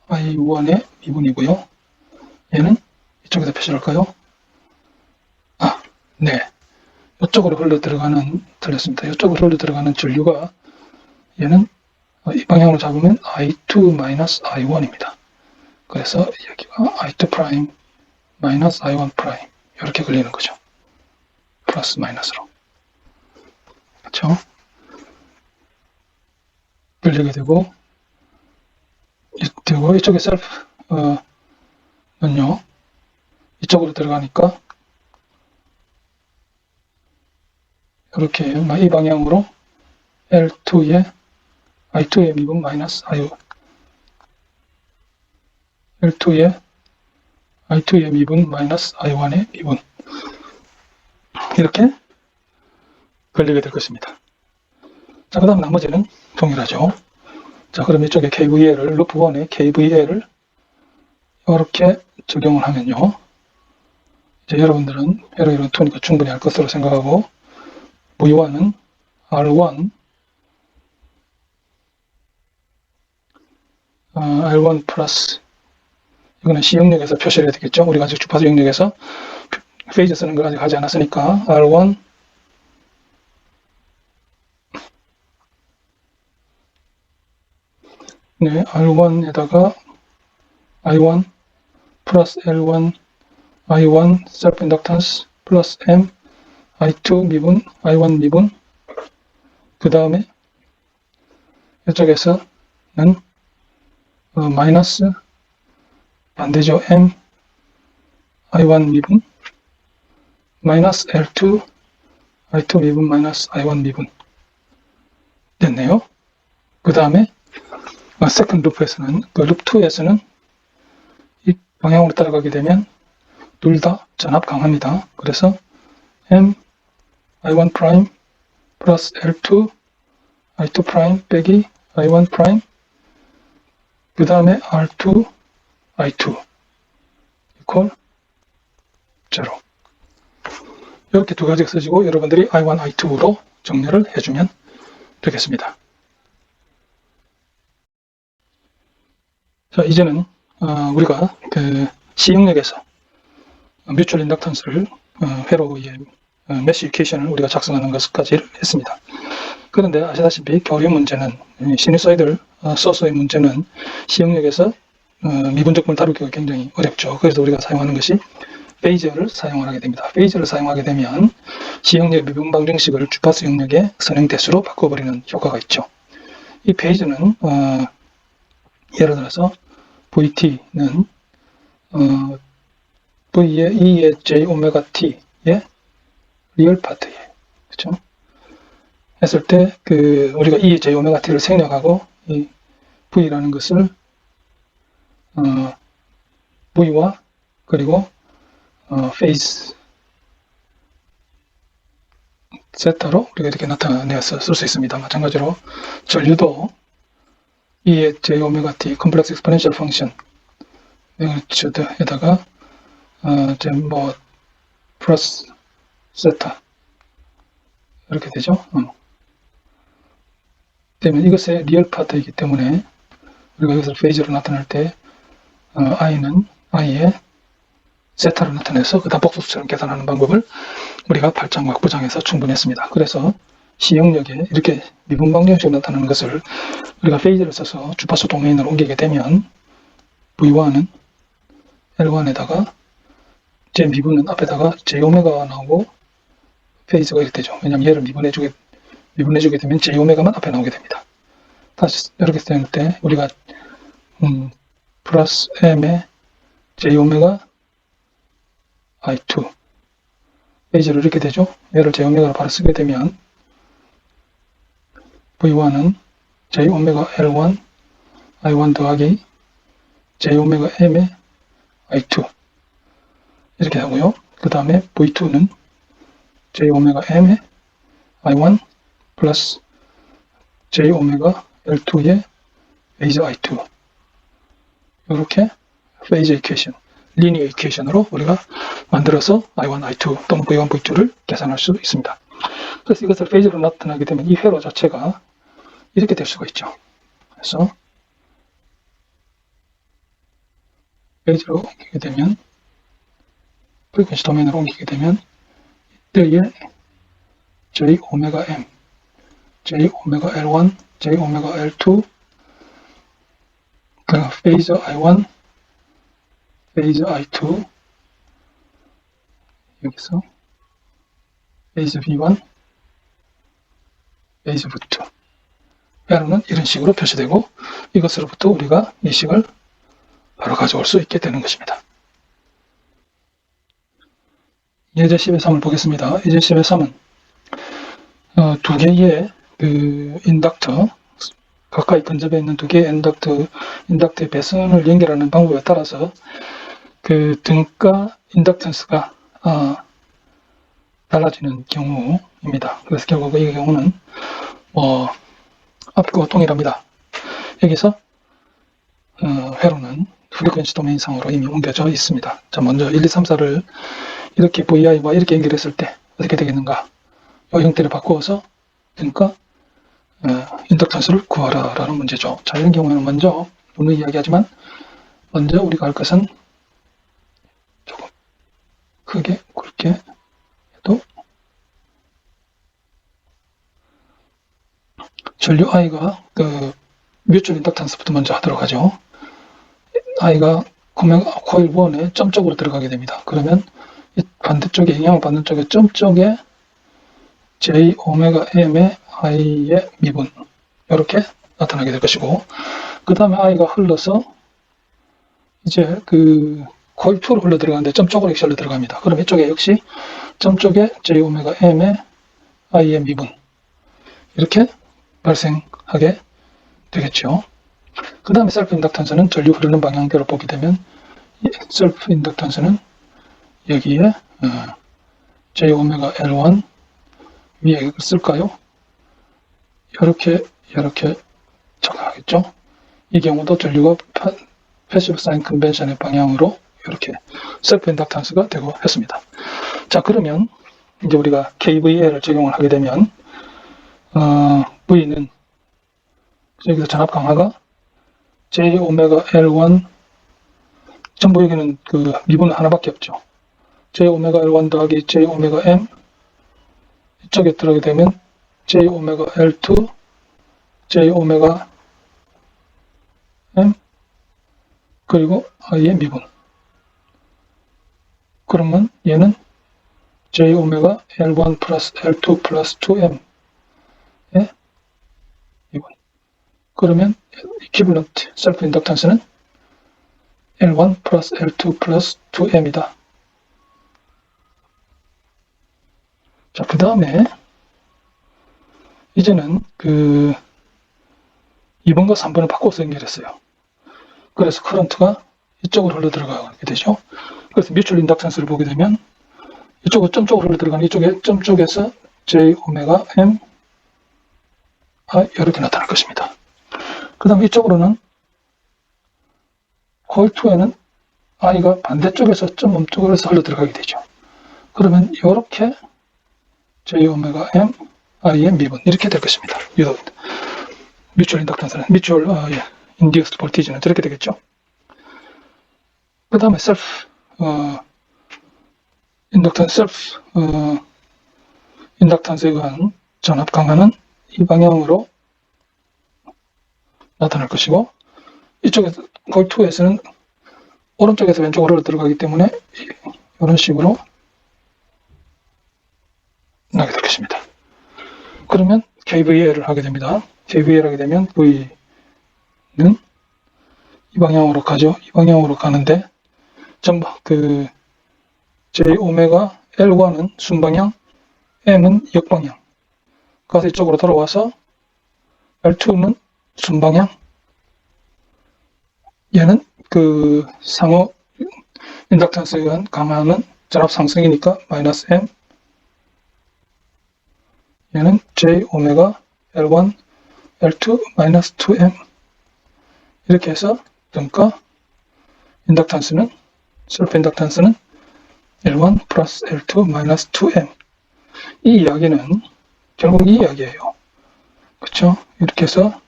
I1의 미분이고요. 얘는 이쪽에다 표시할까요? 네. 이쪽으로 흘러 들어가는, 틀렸습니다. 이쪽으로 흘러 들어가는 전류가 얘는 이 방향으로 잡으면 I2-I1입니다. 그래서 여기가 I2 프라임 마이너스 I1 프라임 이렇게 걸리는 거죠. 플러스 마이너스로. 그렇죠? 걸리게 되고 이쪽에 셀프는요 이쪽으로 들어가니까 이렇게 이 방향으로 L2의 I2의 미분 마이너스 L2의 I2의 미분 마이너스 I1의 미분 이렇게 걸리게 될 것입니다. 자, 그 다음 나머지는 동일하죠. 자, 그럼 이쪽에 KVL을, 루프 1에 KVL을 이렇게 적용을 하면요. 이제 여러분들은 이런 투니까 충분히 할 것으로 생각하고, V1은 R1, R1 플러스, 이거는 C 영역에서 표시를 해야 되겠죠. 우리가 아직 주파수 영역에서 페이즈 쓰는 걸 아직 하지 않았으니까, R1, 네, R1에다가 I1 플러스 L1, I1 self inductance 플러스 M, I2 미분, I1 미분, 그 다음에 이쪽에서는 마이너스 반대죠. M, I1 미분, 마이너스 L2, I2 미분, 마이너스 I1 미분 됐네요. 그 다음에 세컨드 루프에서는, 룹 2에서는 이 방향으로 따라가게 되면 둘 다 전압 강합니다. 그래서 M, I1 프라임 플러스 L2, I2 프라임 빼기 I1 프라임, 그 다음에 R2, I2 equal 0. 이렇게 두 가지가 써지고 여러분들이 I1, I2로 정렬을 해주면 되겠습니다. 자, 이제는 우리가 그 C 영역에서 뮤추얼 인덕턴스를 회로의 메쉬 이퀘이션을 우리가 작성하는 것까지 했습니다. 그런데 아시다시피 교류 문제는, 시누소이들 소스의 문제는 C 영역에서 미분적분을 다루기가 굉장히 어렵죠. 그래서 우리가 사용하는 것이 페이저를 사용하게 됩니다. 페이저를 사용하게 되면 C 영역의 미분 방정식을 주파수 영역의 선행 대수로 바꿔버리는 효과가 있죠. 이 페이저는 예를 들어서 VT는 V의 E의 J 오메가 T의 리얼 파트에, 그렇죠? 했을 때 우리가 E의 J 오메가 T를 생략하고 이 V라는 것을 V와 그리고 페이스 세타로 우리가 이렇게 나타내서 쓸 수 있습니다. 마찬가지로 전류도 E의 J 오메가 T 컴플렉스 익스포넨셜 펑션 매그니튜드에다가 플러스 세타 이렇게 되죠. 그러면 이것의 리얼 파트이기 때문에 우리가 여기서 페이즈로 나타낼 때 I는 I의 세타로 나타내서 그 단복수처럼 계산하는 방법을 우리가 8장과 학부장에서 충분히 했습니다. 그래서 C 영역에 이렇게 미분 방정식으로 나타나는 것을 우리가 페이즈를 써서 주파수 도메인으로 옮기게 되면 V1은 L1에다가 제 미분은 앞에다가 J오메가가 나오고 페이즈가 이렇게 되죠. 왜냐하면 얘를 미분해주게 되면 J오메가만 앞에 나오게 됩니다. 다시 이렇게 쓸 때 우리가 플러스 M에 J오메가 I2 페이즈를 이렇게 되죠. 얘를 J오메가로 바로 쓰게 되면 V1은 J오메가 L1 I1 더하기 J오메가 M의 I2 이렇게 하고요. 그 다음에 V2는 J오메가 M의 I1 플러스 J오메가 L2의 페이즈 I2 이렇게 페이즈 이퀘이션, 리니어 이퀘이션으로 우리가 만들어서 I1, I2 또는 V1, V2를 계산할 수 있습니다. 그래서 이것을 페이즈로 나타나게 되면 이 회로 자체가 이렇게 될 수가 있죠. 그래서 페이지로 옮기게 되면 프리퀀시 도메인으로 옮기게 되면 이때에 J 오메가 M, J 오메가 L1, J 오메가 L2 그 페이즈 I1, 페이즈 I2 여기서 페이즈 V1, 페이즈 V2 회로는 이런 식으로 표시되고 이것으로부터 우리가 이 식을 바로 가져올 수 있게 되는 것입니다. 예제 10의 3을 보겠습니다. 예제 10의 3은 두 개의 인덕터, 가까이 근접해 있는 두 개의 인덕터의 배선을 연결하는 방법에 따라서 등가 인덕턴스가 달라지는 경우입니다. 그래서 결국 이 경우는 앞과 동일합니다. 여기서 회로는 프리퀀시 도메인 상으로 이미 옮겨져 있습니다. 자, 먼저 1, 2, 3, 4를 이렇게 VI와 이렇게 연결했을 때 어떻게 되겠는가? 이 형태를 바꾸어서 그러니까 인덕턴스를 구하라 라는 문제죠. 자, 이런 경우에는 먼저 오늘 이야기하지만 먼저 우리가 할 것은 조금 크게 굵게 해도 전류 I가 뮤추얼 인덕턴스부터 먼저 하도록 하죠. I가 코일 1에 점 쪽으로 들어가게 됩니다. 그러면 이 반대쪽에 영향을 받는 쪽에 점 쪽에 J 오메가 M의 I의 미분 이렇게 나타나게 될 것이고, 그 다음에 I가 흘러서 이제 코일 2로 흘러 들어가는데 점 쪽으로 역시 흘러 들어갑니다. 그럼 이쪽에 역시 점 쪽에 J 오메가 M의 I의 미분 이렇게 발생하게 되겠죠. 그 다음에 셀프 인덕턴스는 전류 흐르는 방향대로 보게 되면 셀프 인덕턴스는 여기에 J 오메가 L1 위에 쓸까요? 이렇게 적용하겠죠. 이 경우도 전류가 패시브 사인 컨벤션의 방향으로 이렇게 셀프 인덕턴스가 되고 했습니다. 자, 그러면 이제 우리가 KVL을 적용을 하게 되면 V는 여기서 전압 강화가 J 오메가 L1 전부 여기는 미분은 하나밖에 없죠. J 오메가 L1 더하기 J 오메가 M 이쪽에 들어가게 되면 J 오메가 L2 J 오메가 M 그리고 I의 미분. 그러면 얘는 J 오메가 L1 플러스 L2 플러스 2M의 미분. 그러면 이퀴블런트 셀프 인덕턴스는 L1 플러스 L2 플러스 2M이다. 자, 그 다음에 이제는 2번과 3번을 바꿔서 연결했어요. 그래서 커런트가 이쪽으로 흘러 들어가게 되죠. 그래서 뮤추얼 인덕턴스를 보게 되면 이쪽으로 점 쪽으로 흘러 들어가는 이쪽에 점 쪽에서 J 오메가 M 이렇게 나타날 것입니다. 그 다음 이쪽으로는 코일 2에는 I가 반대쪽에서 점 엄쪽으로 흘러 들어가게 되죠. 그러면 이렇게 J 오메가 M I의 미분 이렇게 될 것입니다. 뮤추얼 인덕턴스는 뮤추얼 인듀스드 볼티지는 저렇게 되겠죠. 그 다음에 셀프 인덕턴스에 의한 전압 강화는 이 방향으로 나타날 것이고, 이쪽에서 코일 2에서는 오른쪽에서 왼쪽으로 들어가기 때문에 이런 식으로 나게 될 것입니다. 그러면 KVL을 하게 됩니다. KVL 하게 되면 V는 이 방향으로 가죠. 이 방향으로 가는데 전부 J 오메가 L1은 순방향, M은 역방향. 가서 이쪽으로 돌아와서 L2는 순방향. 얘는 상호 인덕턴스에 의한 강화는 전압 상승이니까 마이너스 M. 얘는 J 오메가 L1 L2 마이너스 2M 이렇게 해서 그러니까 인덕턴스는 셀프 인덕턴스는 L1 플러스 L2 마이너스 2M. 이 이야기는 결국 이 이야기예요. 그렇죠? 이렇게 해서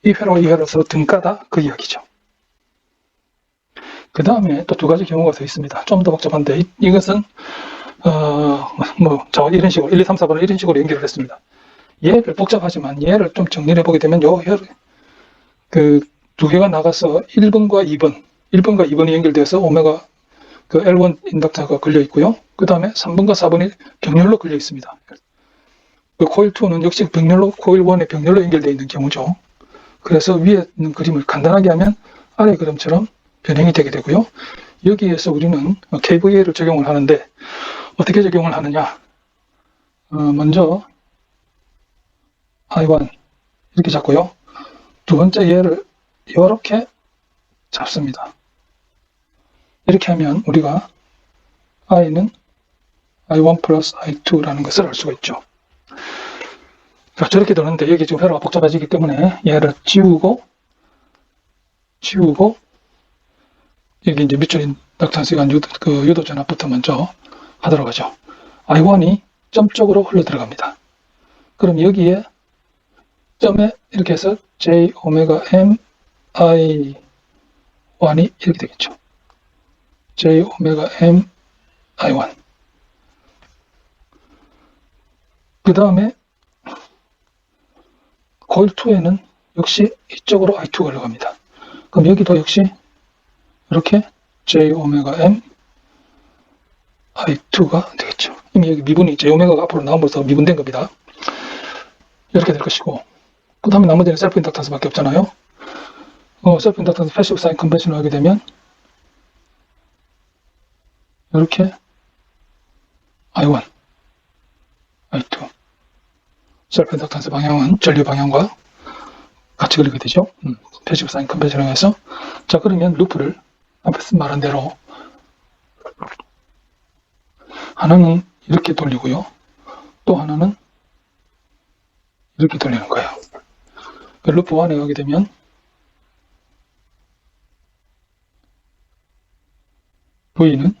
이 회로 이 회로 서로 등가다 그 이야기죠. 그 다음에 또 두 가지 경우가 더 있습니다. 좀 더 복잡한데 이것은 이런 식으로 1, 2, 3, 4번을 이런 식으로 연결을 했습니다. 얘를 복잡하지만 얘를 좀 정리를 해보게 되면 두 개가 나가서 1번과 2번이 연결돼서 오메가 L1 인덕터가 걸려 있고요. 그 다음에 3번과 4번이 병렬로 걸려 있습니다. 코일 2는 역시 코일 1의 병렬로 연결되어 있는 경우죠. 그래서 위에 있는 그림을 간단하게 하면 아래 그림처럼 변형이 되게 되고요. 여기에서 우리는 KVL을 적용을 하는데 어떻게 적용을 하느냐. 먼저 I1 이렇게 잡고요. 두 번째 얘를 이렇게 잡습니다. 이렇게 하면 우리가 i는 i1 플러스 i2라는 것을 알 수가 있죠. 자, 저렇게 되는데 여기 지금 회로가 복잡해지기 때문에 얘를 지우고 여기 이제 밑줄 인덕탄스간 유도 전압부터 먼저 하도록 하죠. i1이 점 쪽으로 흘러 들어갑니다. 그럼 여기에 점에 이렇게 해서 j 오메가 m i1이 이렇게 되겠죠. j 오메가 m i1. 그 다음에 코일 2에는 역시 이쪽으로 i2가 흘러갑니다. 그럼 여기도 역시 이렇게 j 오메가 m i2가 되겠죠. 이미 여기 미분이 j 오메가가 앞으로 나오면서 미분된 겁니다. 이렇게 될 것이고, 그 다음에 나머지는 셀프 인덕턴스밖에 없잖아요. 셀프 인덕턴스 패시브 사인 컨벤션을 하게 되면 이렇게 i1, i2 셀프 인덕턴스 방향은 전류 방향과 같이 그리게 되죠. 패시브 사인 컨벤션을 해서. 자, 그러면 루프를 앞에서 말한 대로 하나는 이렇게 돌리고요. 또 하나는 이렇게 돌리는 거예요. 루프 1에 가게 되면 V는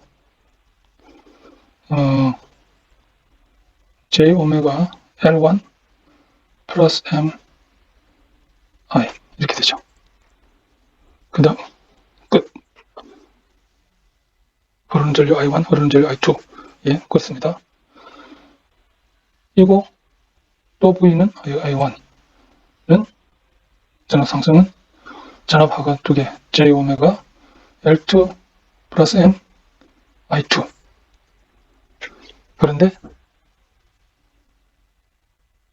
J 오메가 L1 플러스 M I 이렇게 되죠. 그 다음 끝. 흐르는 전류 I1, 흐르는 전류 I2. 예, 그렇습니다. 이거 또 V는 I1은 전압 상승은 전압하가 두 개 J 오메가 L2 플러스 M I2. 그런데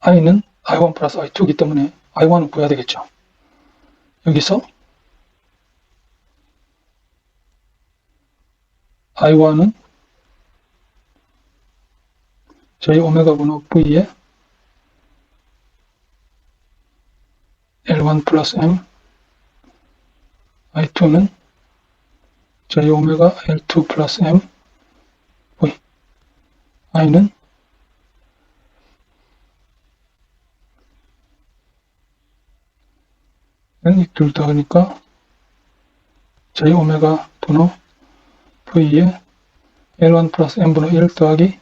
I는 I1 플러스 I2이기 때문에 I1은 구해야 되겠죠. 여기서 I1은 J 오메가 분호 V에 L1 플러스 M I2는 J 오메가 L2 플러스 M V. I는 이 둘 다 하니까 J 오메가 분호 V에 L1 플러스 M 분호 1 더하기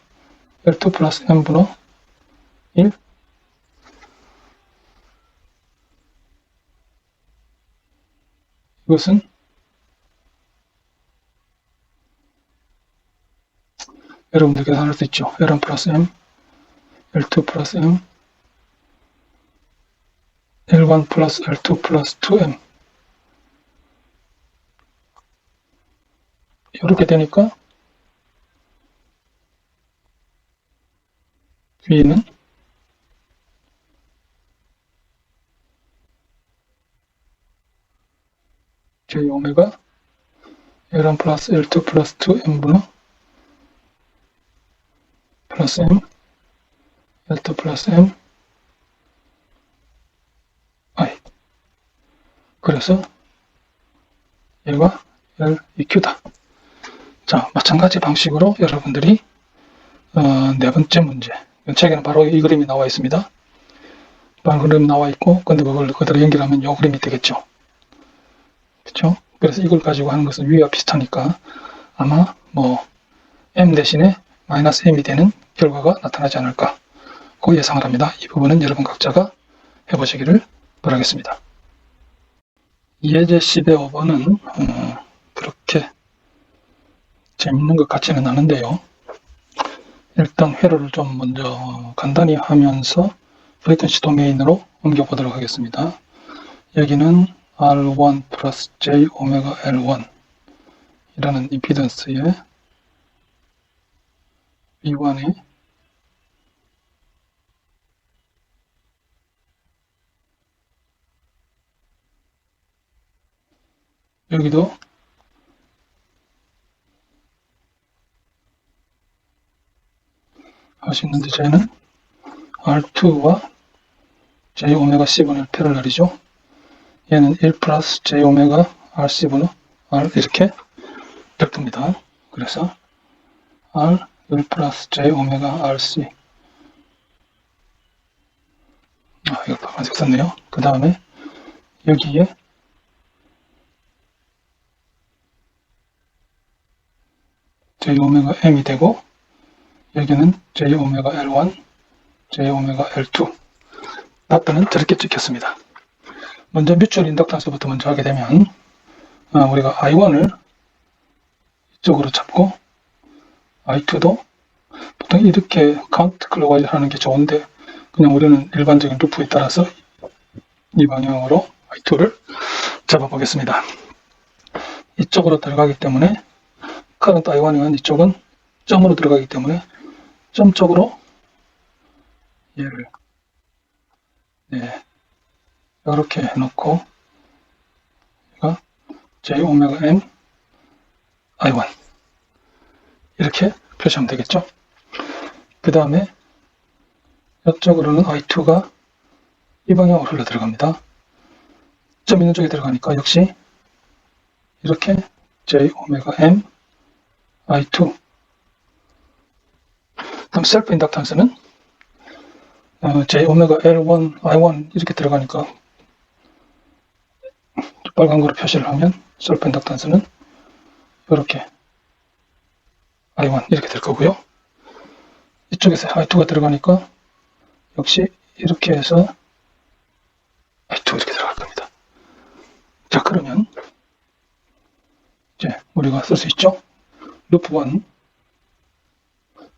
L2 플러스 M 분호 1. 이것은 여러분들 계산할 수 있죠. L1 플러스 M, L2 플러스 M, L1 플러스 L2 플러스 2M. 이렇게 되니까 V는 J 오메가 L1 플러스 L2 플러스 2M 분호 플러스 M L2 플러스 M I. 그래서 얘가 LEQ다. 자, 마찬가지 방식으로 여러분들이 네 번째 문제, 책에는 바로 이 그림이 나와 있습니다. 바로 그림이 나와 있고, 근데 그걸 그대로 연결하면 이 그림이 되겠죠. 그렇죠? 그래서 이걸 가지고 하는 것은 위와 비슷하니까 아마 M 대신에 마이너스 M이 되는 결과가 나타나지 않을까 그 예상을 합니다. 이 부분은 여러분 각자가 해보시기를 바라겠습니다. 예제 10의 5번은 그렇게 재밌는 것 같지는 않은데요. 일단 회로를 좀 먼저 간단히 하면서 프리퀀시 도메인으로 옮겨보도록 하겠습니다. 여기는 R1 플러스 J 오메가 L1 이라는 임피던스의 V1이 여기도 할 수 있는데 저희는 R2와 j 오메가 c분의 패럴렐이죠. 얘는 1 플러스 j 오메가 r c분의 r 이렇게 벽두입니다. 그래서 r 1 플러스 j 오메가 r c 이거 파란색 썼네요. 그 다음에 여기에 j 오메가 m이 되고 여기는 j 오메가 l1, j 오메가 l2 답변은 저렇게 찍혔습니다. 먼저 뮤추얼 인덕턴스부터 먼저 하게 되면 우리가 I1을 이쪽으로 잡고 I2도 보통 이렇게 카운트 클로크와이즈 하는 게 좋은데 그냥 우리는 일반적인 루프에 따라서 이 방향으로 I2를 잡아보겠습니다. 이쪽으로 들어가기 때문에 current I1이면 이쪽은 점으로 들어가기 때문에 점 쪽으로 얘를 이렇게 해놓고 얘가 j 오메가 m I1 이렇게 표시하면 되겠죠. 그 다음에 이쪽으로는 I2가 이 방향으로 흘러 들어갑니다. 점 있는 쪽에 들어가니까 역시 이렇게 j 오메가 m I2 그럼 셀프 인덕턴스는 j 오메가 L1 I1 이렇게 들어가니까 빨간 거로 표시를 하면 셀프 인덕턴스는 이렇게 I1 이렇게 될 거고요. 이쪽에서 I2가 들어가니까 역시 이렇게 해서 I2 이렇게 들어갈 겁니다. 자, 그러면 이제 우리가 쓸 수 있죠. 루프 1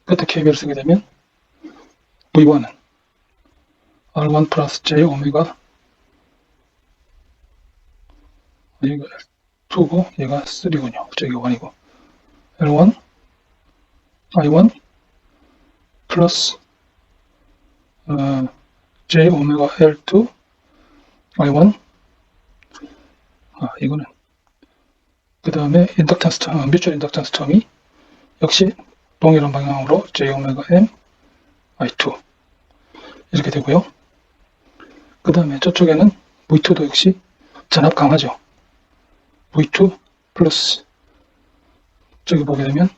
끝에 KVL을 쓰게 되면 V1은 R1 플러스 J 오메가 여기가 L2고 얘가 3군요. 저기가 1이고 L1 I1 플러스 J 오메가 L2 I1 이거는 그 다음에 인덕턴스 텀, 뮤추얼 인덕턴스 텀이 역시 동일한 방향으로 J 오메가 M I2 이렇게 되고요. 그 다음에 저쪽에는 V2도 역시 전압 강하죠. V2 플러스 저기 보게 되면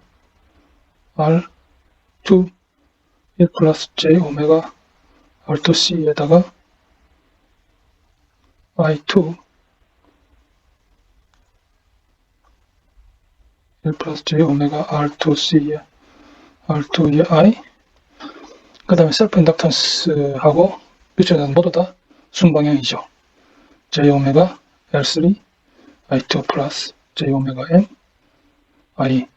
R2 1 플러스 J 오메가 R2C에다가 I2 1 플러스 J 오메가 R2C에 R2의 I 그 다음에 셀프 인덕턴스하고 뮤추얼은 모두 다 순방향이죠. J 오메가 L3 I2 플러스 J 오메가 M I1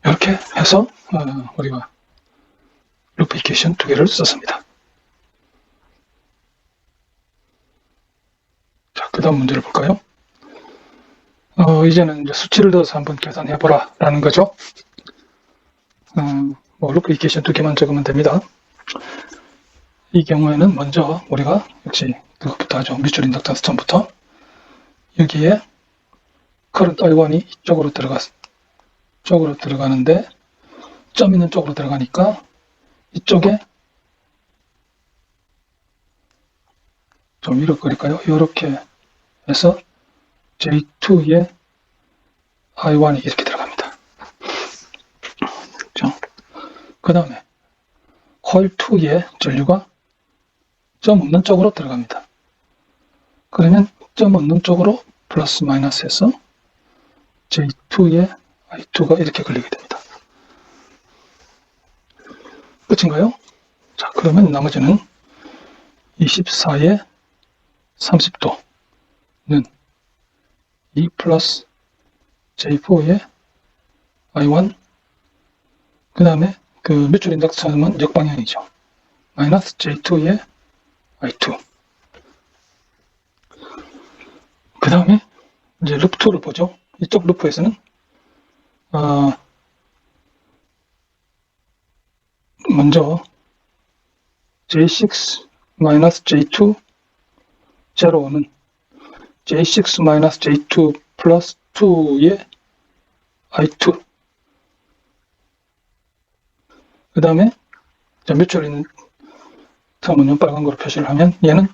이렇게 해서 우리가 루프 이퀘이션 두 개를 썼습니다. 자, 그 다음 문제를 볼까요? 이제는 이제 수치를 넣어서 한번 계산해보라 라는 거죠. 루프 이퀘이션 두 개만 적으면 됩니다. 이 경우에는 먼저 우리가 역시 그것부터 하죠. 뮤추얼 인덕턴스 텀부터 여기에 current I1이 이쪽으로 들어가는데 점 있는 쪽으로 들어가니까 이쪽에 좀 위로 그릴까요? 이렇게 해서 J2에 I1이 이렇게 들어갑니다. 그 다음에 코일 2의 전류가 점 없는 쪽으로 들어갑니다. 그러면 점 없는 쪽으로 플러스 마이너스 해서 J2에 I2가 이렇게 걸리게 됩니다. 끝인가요? 자, 그러면 나머지는 24에 30도는 2 플러스 J4에 I1 그 다음에 그 뮤추얼 인덕션은 역방향이죠. 마이너스 J2에 I2 그 다음에 이제 루프 2를 보죠. 이쪽 루프에서는 먼저 J6 마이너스 J2 제로는 J6 마이너스 J2 플러스 2의 I2 그 다음에 뮤추얼 텀은 빨간 거로 표시를 하면 얘는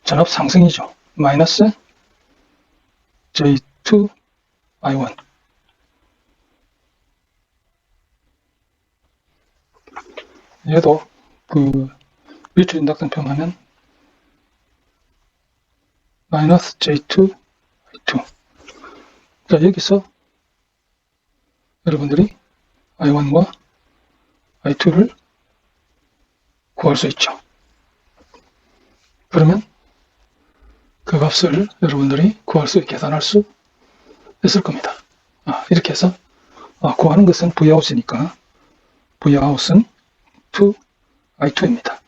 전압 상승이죠. 마이너스 J2 I1. 얘도 그 뮤추얼 인덕턴 표하면 마이너스 J2 I2. 자, 여기서 여러분들이 I1과 I2를 구할 수 있죠. 그러면 그 값을 여러분들이 구할 수, 계산할 수 있을 겁니다. 이렇게 해서 구하는 것은 Vout이니까 Vout은 2I2입니다.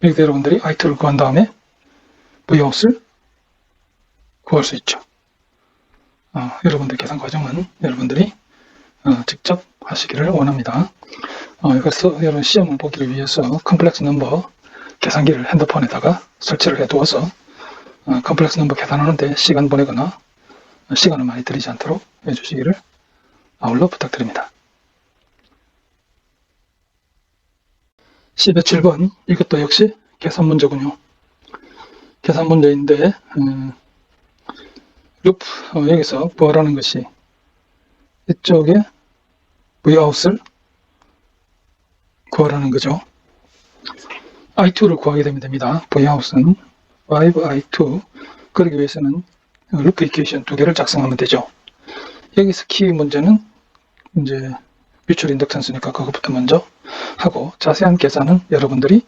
이렇게 여러분들이 I2를 구한 다음에 Vout을 구할 수 있죠. 여러분들 계산 과정은 여러분들이 직접 하시기를 원합니다. 그래서 여러분 시험을 보기를 위해서 컴플렉스 넘버 계산기를 핸드폰에다가 설치를 해 두어서 컴플렉스 넘버 계산하는데 시간 보내거나 시간을 많이 들이지 않도록 해주시기를 아울러 부탁드립니다. 10의 7번, 이것도 역시 계산 문제군요. 계산 문제인데 루프, 여기서 구하라는 것이 이쪽에 Vout을 구하라는 거죠. I2를 구하게 되면 됩니다. Vout은 5I2 그러기 위해서는 루프 이퀘이션 두 개를 작성하면 되죠. 여기서 키 문제는 이제 뮤추얼 인덕턴스니까 그것부터 먼저 하고 자세한 계산은 여러분들이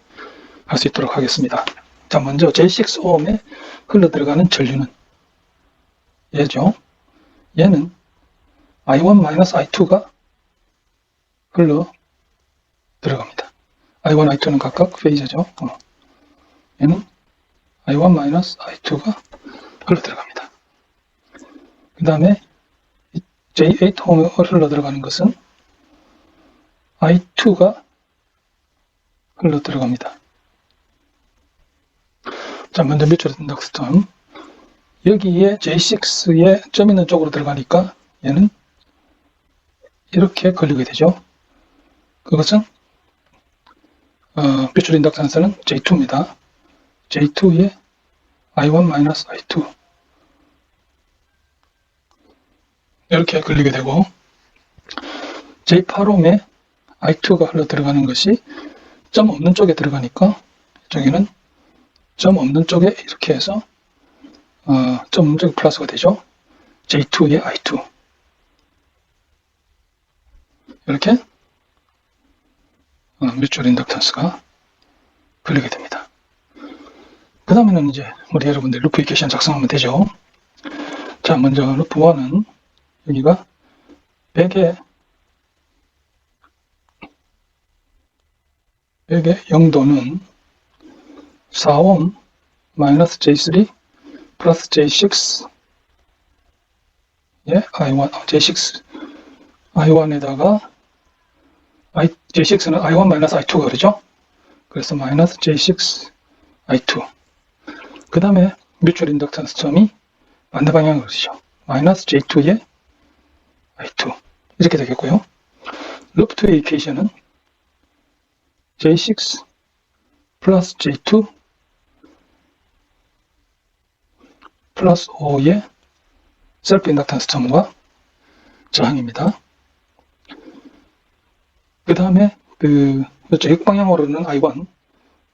할 수 있도록 하겠습니다. 자, 먼저 J6ohm에 흘러 들어가는 전류는 얘죠. 얘는 I1-I2가 흘러 들어갑니다. I1, I2는 각각 페이저죠. 얘는 I1-I2가 흘러 들어갑니다. 그 다음에 J8ohm에 흘러 들어가는 것은 I2가 흘러 들어갑니다. 자, 먼저 뮤추얼 인덕턴. 여기에 J6에 점 있는 쪽으로 들어가니까 얘는 이렇게 걸리게 되죠. 그것은 뮤추얼 인덕턴스는 J2입니다. J2에 I1-I2 이렇게 걸리게 되고 J8ohm에 I2가 흘러 들어가는 것이 점 없는 쪽에 들어가니까 저기는 점 없는 쪽에 이렇게 해서 점 없는 쪽에 플러스가 되죠. J2에 I2 이렇게 뮤추얼 인덕턴스가 걸리게 됩니다. 그 다음에는 이제 우리 여러분들 루프 이퀘이션 작성하면 되죠. 자, 먼저 루프 1은 여기가 100의 0도는 4옴 마이너스 J3 플러스 J6 예, I1, J6 I1에다가 J6는 I1 마이너스 I2가 그러죠. 그래서 마이너스 J6 I2 그 다음에 뮤추얼 인덕턴스 점이 반대 방향으로 그러죠. 마이너스 J2에 I2 이렇게 되겠고요. 루프 2의 이퀘이션은 J6 플러스 J2 플러스 5의 셀프 인덕턴스 점과 저항입니다. 그 다음에 이쪽 역방향으로는 I1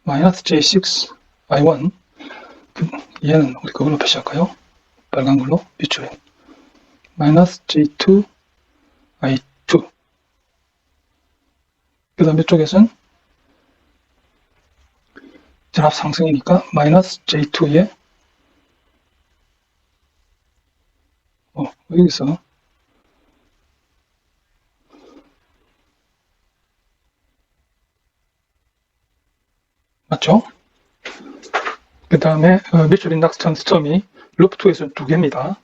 마이너스 J6 I1 얘는 우리 그걸로 표시할까요? 빨간 걸로 뮤추얼 마이너스 J2 I2 그 다음 이쪽에서는 전압 상승이니까 마이너스 J2에 여기서 맞죠? 그 다음에 뮤추얼 인덕턴스 점이 루프 2에서는 두 개입니다.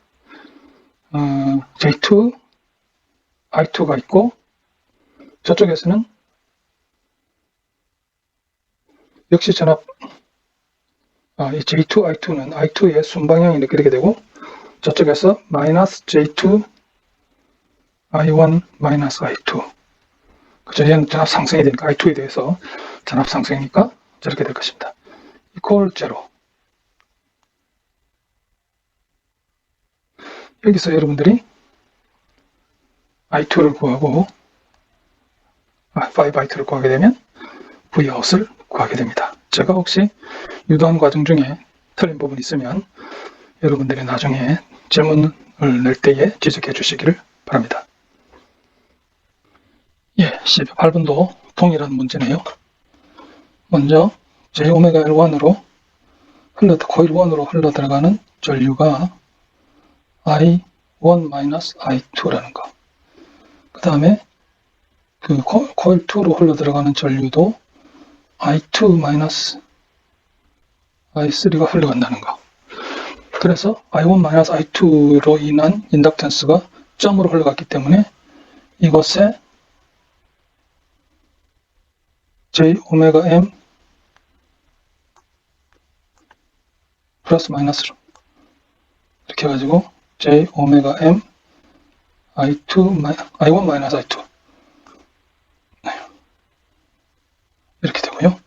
J2 I2가 있고 저쪽에서는 역시 전압 이 J2 I2는 I2의 순방향이 이렇게 되고 저쪽에서 마이너스 J2 I1 마이너스 I2 그죠? 얘는 전압 상승이 되니까 I2에 대해서 전압 상승이니까 저렇게 될 것입니다. equal 0. 여기서 여러분들이 I2를 구하고 5I2를 구하게 되면 Vout을 구하게 됩니다. 제가 혹시 유도하는 과정 중에 틀린 부분이 있으면 여러분들이 나중에 질문을 낼 때에 지적해 주시기를 바랍니다. 예, 18번도 동일한 문제네요. 먼저 Jω-L1으로 코일 1으로 흘러 들어가는 전류가 I1-I2라는 거. 그 다음에 그 코일 2로 흘러 들어가는 전류도 I2-I3가 흘러간다는 거. 그래서 I1-I2로 인한 인덕턴스가 점으로 흘러갔기 때문에 이것에 Jωm 플러스 마이너스로 이렇게 해가지고 Jωm I1-I2 이렇게 되고요.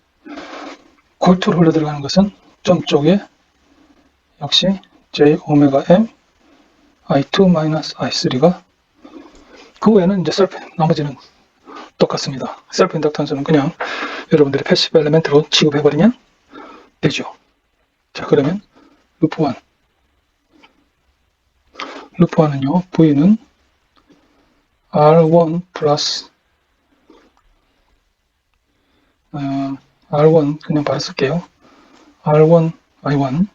코일 2로 흘러 들어가는 것은 점 쪽에 역시 Jωm I2-I3가 그 외에는 이제 나머지는 똑같습니다. 셀프 인덕턴스는 그냥 여러분들이 패시브 엘리멘트로 취급해버리면 되죠. 자, 그러면 루프 1. 루프 1은요, V는 R1 플러스 R1 그냥 바로 쓸게요. R1 I1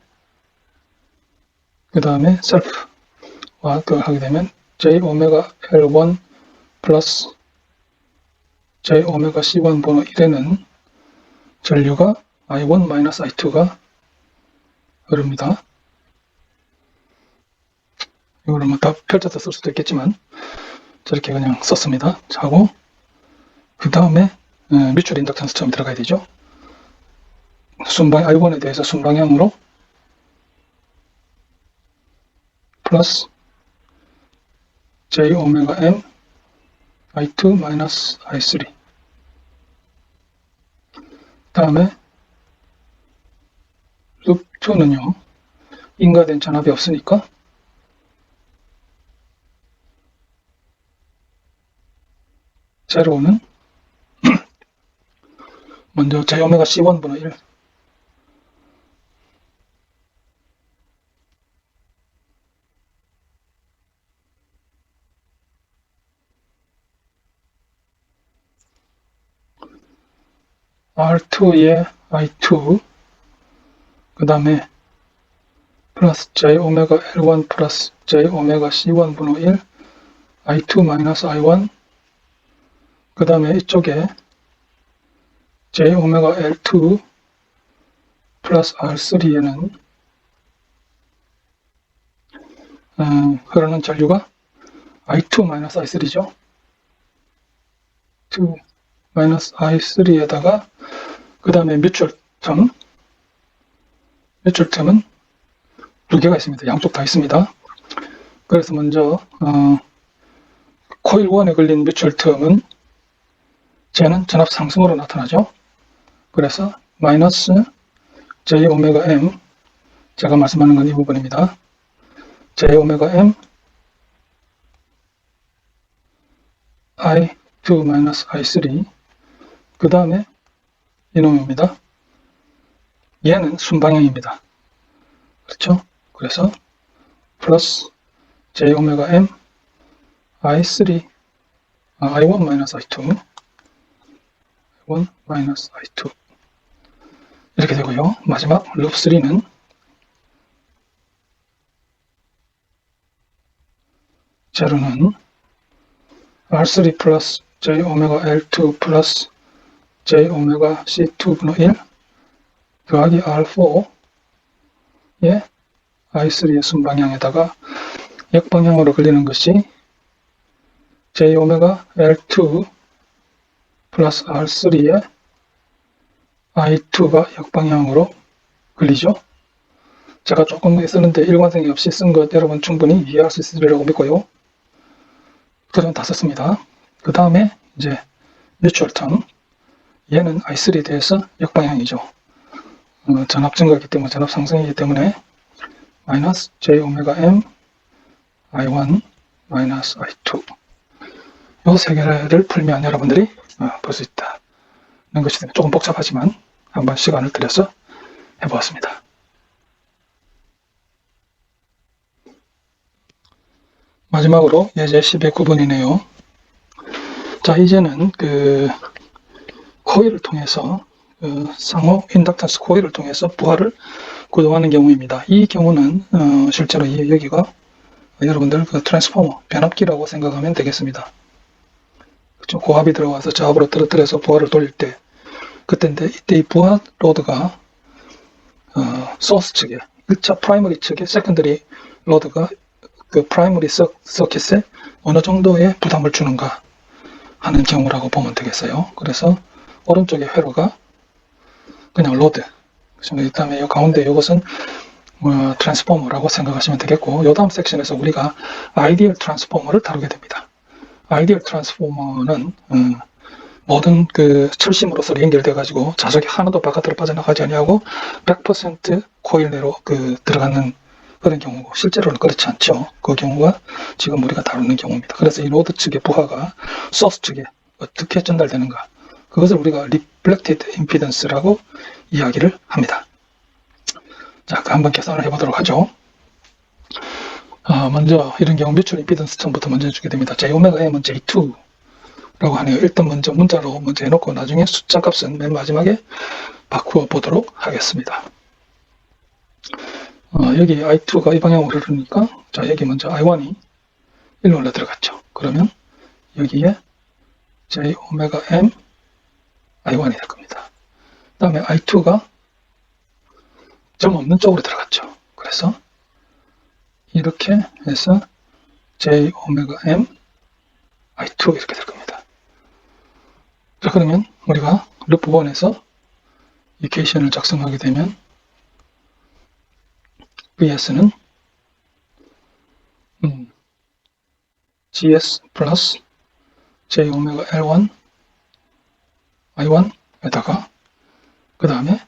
그 다음에 셀프와 그걸 하게 되면 JωL1 플러스 JωC1 번호 1에는 전류가 I1-I2가 흐릅니다. 이거를 뭐 다 펼쳐서 쓸 수도 있겠지만 저렇게 그냥 썼습니다. 하고 그 다음에 뮤추얼 인덕턴스 처음 들어가야 되죠. I1에 대해서 순방향으로 플러스 Jωm I2-I3 그 다음에 룹 2는요 인가된 전압이 없으니까 제로는 먼저 JωC1 분의 1 R2의 I2 그 다음에 플러스 JωL1 플러스 JωC1 분의 1 I2-I1 그 다음에 이쪽에 JωL2 플러스 R3에는 흐르는 전류가 I2-I3죠. 2-I3에다가 그 다음에 뮤추얼 텀은 두 개가 있습니다. 양쪽 다 있습니다. 그래서 먼저 코일 1에 걸린 뮤추얼 텀은 쟤는 전압 상승으로 나타나죠. 그래서 마이너스 Jωm 제가 말씀하는 건 이 부분입니다. Jωm I2-I3 그 다음에 이놈입니다. 얘는 순방향입니다. 그렇죠? 그래서 플러스 Jωm I1-I2 I1-I2 이렇게 되고요. 마지막 룹 3는 제로는 R3 플러스 JωL2 플러스 JωC2 분의 1 더하기 R4의 I3의 순방향에다가 역방향으로 걸리는 것이 JωL2 플러스 R3의 I2가 역방향으로 걸리죠. 제가 조금 쓰는데 일관성이 없이 쓴 것 여러분 충분히 이해할 수 있으리라고 믿고요. 그럼 다 썼습니다. 그 다음에 이제 뮤추얼 텀, 얘는 I3에 대해서 역방향이죠. 전압 증가이기 때문에, 전압 상승이기 때문에 마이너스 j 오메가 m I1 마이너스 I2, 요 세 개를 풀면 여러분들이 볼 수 있다는 것이 조금 복잡하지만 한번 시간을 들여서 해보았습니다. 마지막으로 예제 10-9번이네요. 자, 이제는 코일을 통해서 상호 인덕턴스 코일을 통해서 부하를 구동하는 경우입니다. 이 경우는 실제로 여기가 여러분들 트랜스포머, 변압기라고 생각하면 되겠습니다. 그렇죠? 고압이 들어와서 저압으로 떨어뜨려서 부하를 돌릴 때, 그때인데 이때 이 부하 로드가 소스 측에, 1차 프라이머리 측에 세컨더리 로드가 프라이머리 서킷에 어느 정도의 부담을 주는가 하는 경우라고 보면 되겠어요. 그래서 오른쪽의 회로가 그냥 로드, 그 다음에 이 가운데 이것은 트랜스포머라고 생각하시면 되겠고, 이 다음 섹션에서 우리가 아이디얼 트랜스포머를 다루게 됩니다. 아이디얼 트랜스포머는 모든 철심으로서 연결돼 가지고 자석이 하나도 바깥으로 빠져나가지 아니하고 100% 코일 내로 들어가는 그런 경우고, 실제로는 그렇지 않죠. 그 경우가 지금 우리가 다루는 경우입니다. 그래서 이 로드 측의 부하가 소스 측에 어떻게 전달되는가, 그것을 우리가 Reflected Impedance라고 이야기를 합니다. 자, 한번 계산을 해보도록 하죠. 먼저 이런 경우 뮤추얼 임피던스 처음부터 먼저 해주게 됩니다. j 오메가 m은 J2라고 하네요. 일단 먼저 문자로 먼저 해놓고 나중에 숫자 값은 맨 마지막에 바꾸어 보도록 하겠습니다. 여기 I2가 이 방향으로 흐르니까, 자, 여기 먼저 I1이 1로 올라 들어갔죠. 그러면 여기에 j 오메가 m I1이 될 겁니다. 그 다음에 I2가 점 없는 쪽으로 들어갔죠. 그래서 이렇게 해서 j 오메가 m I2 이렇게 될 겁니다. 자, 그러면 우리가 루프 1에서 이퀘이션을 작성하게 되면 VS는 GS 플러스 j 오메가 L1 I1에다가 그 다음에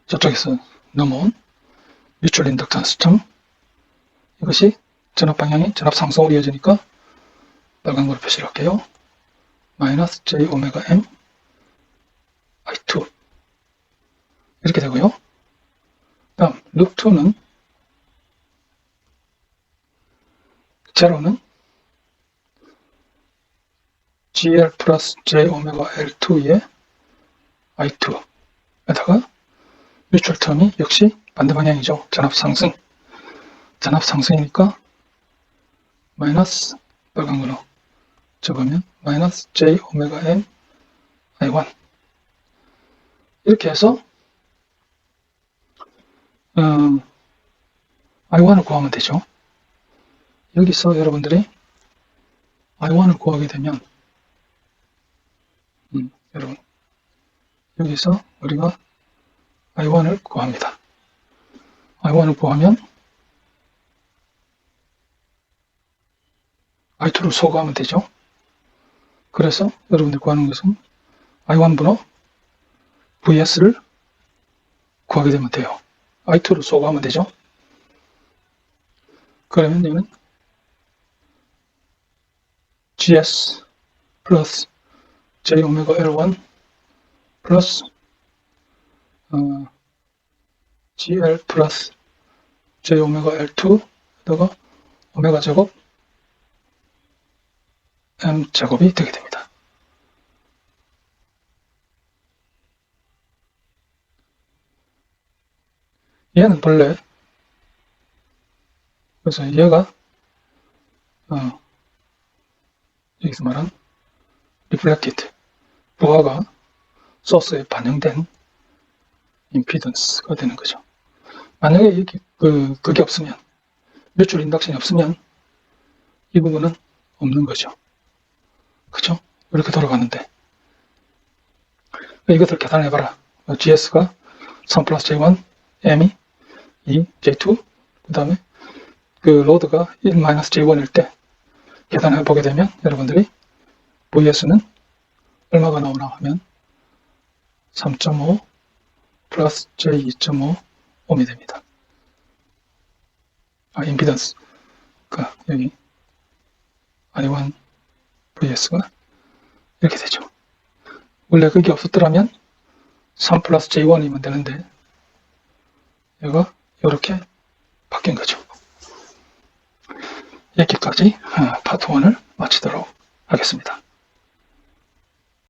저쪽에서 넘어온 뮤추얼 인덕턴스 점, 이것이 전압 방향이 전압 상승으로 이어지니까 빨간 거로 표시를 할게요. 마이너스 j 오메가 m I2 이렇게 되고요. 다음 룹 2는 제로는 GL 플러스 j 오메가 L2의 I2에다가 뮤추얼 텀이 역시 반대 방향이죠. 전압 상승. 전압 상승이니까 마이너스 빨간 걸로 적으면 마이너스 j 오메가 m I1 이렇게 해서 I1을 구하면 되죠. 여기서 여러분들이 I1을 구하게 되면 여러분 여기서 우리가 I1을 구합니다. I1을 구하면 I2를 소거하면 되죠. 그래서 여러분들 구하는 것은 I1분의 VS를 구하게 되면 돼요. I2를 소거하면 되죠. 그러면 이는 GS 플러스 j 오메가 L1 플러스 GL 플러스 j 오메가 L2에다가 오메가 제곱 m 제곱이 되게 됩니다. 얘는 본래, 그래서 얘가 여기서 말한 reflected, 부하가 소스에 반영된 임피던스가 되는 거죠. 만약에 여기 그게 없으면, 뮤추얼 인덕션이 없으면 이 부분은 없는 거죠. 그죠? 이렇게 돌아가는데 이것을 계산해봐라. GS가 3 플러스 J1, M이 2, J2, 그 다음에 로드가 1 마이너스 J1일 때 계산해 보게 되면 여러분들이 VS는 얼마가 나오나 하면 3.5 플러스 J2.5 옴이 됩니다. 임피던스가 여기 I1 vs가 이렇게 되죠. 원래 그게 없었더라면 3 플러스 J1이면 되는데 얘가 이렇게 바뀐 거죠. 여기까지 파트 1을 마치도록 하겠습니다.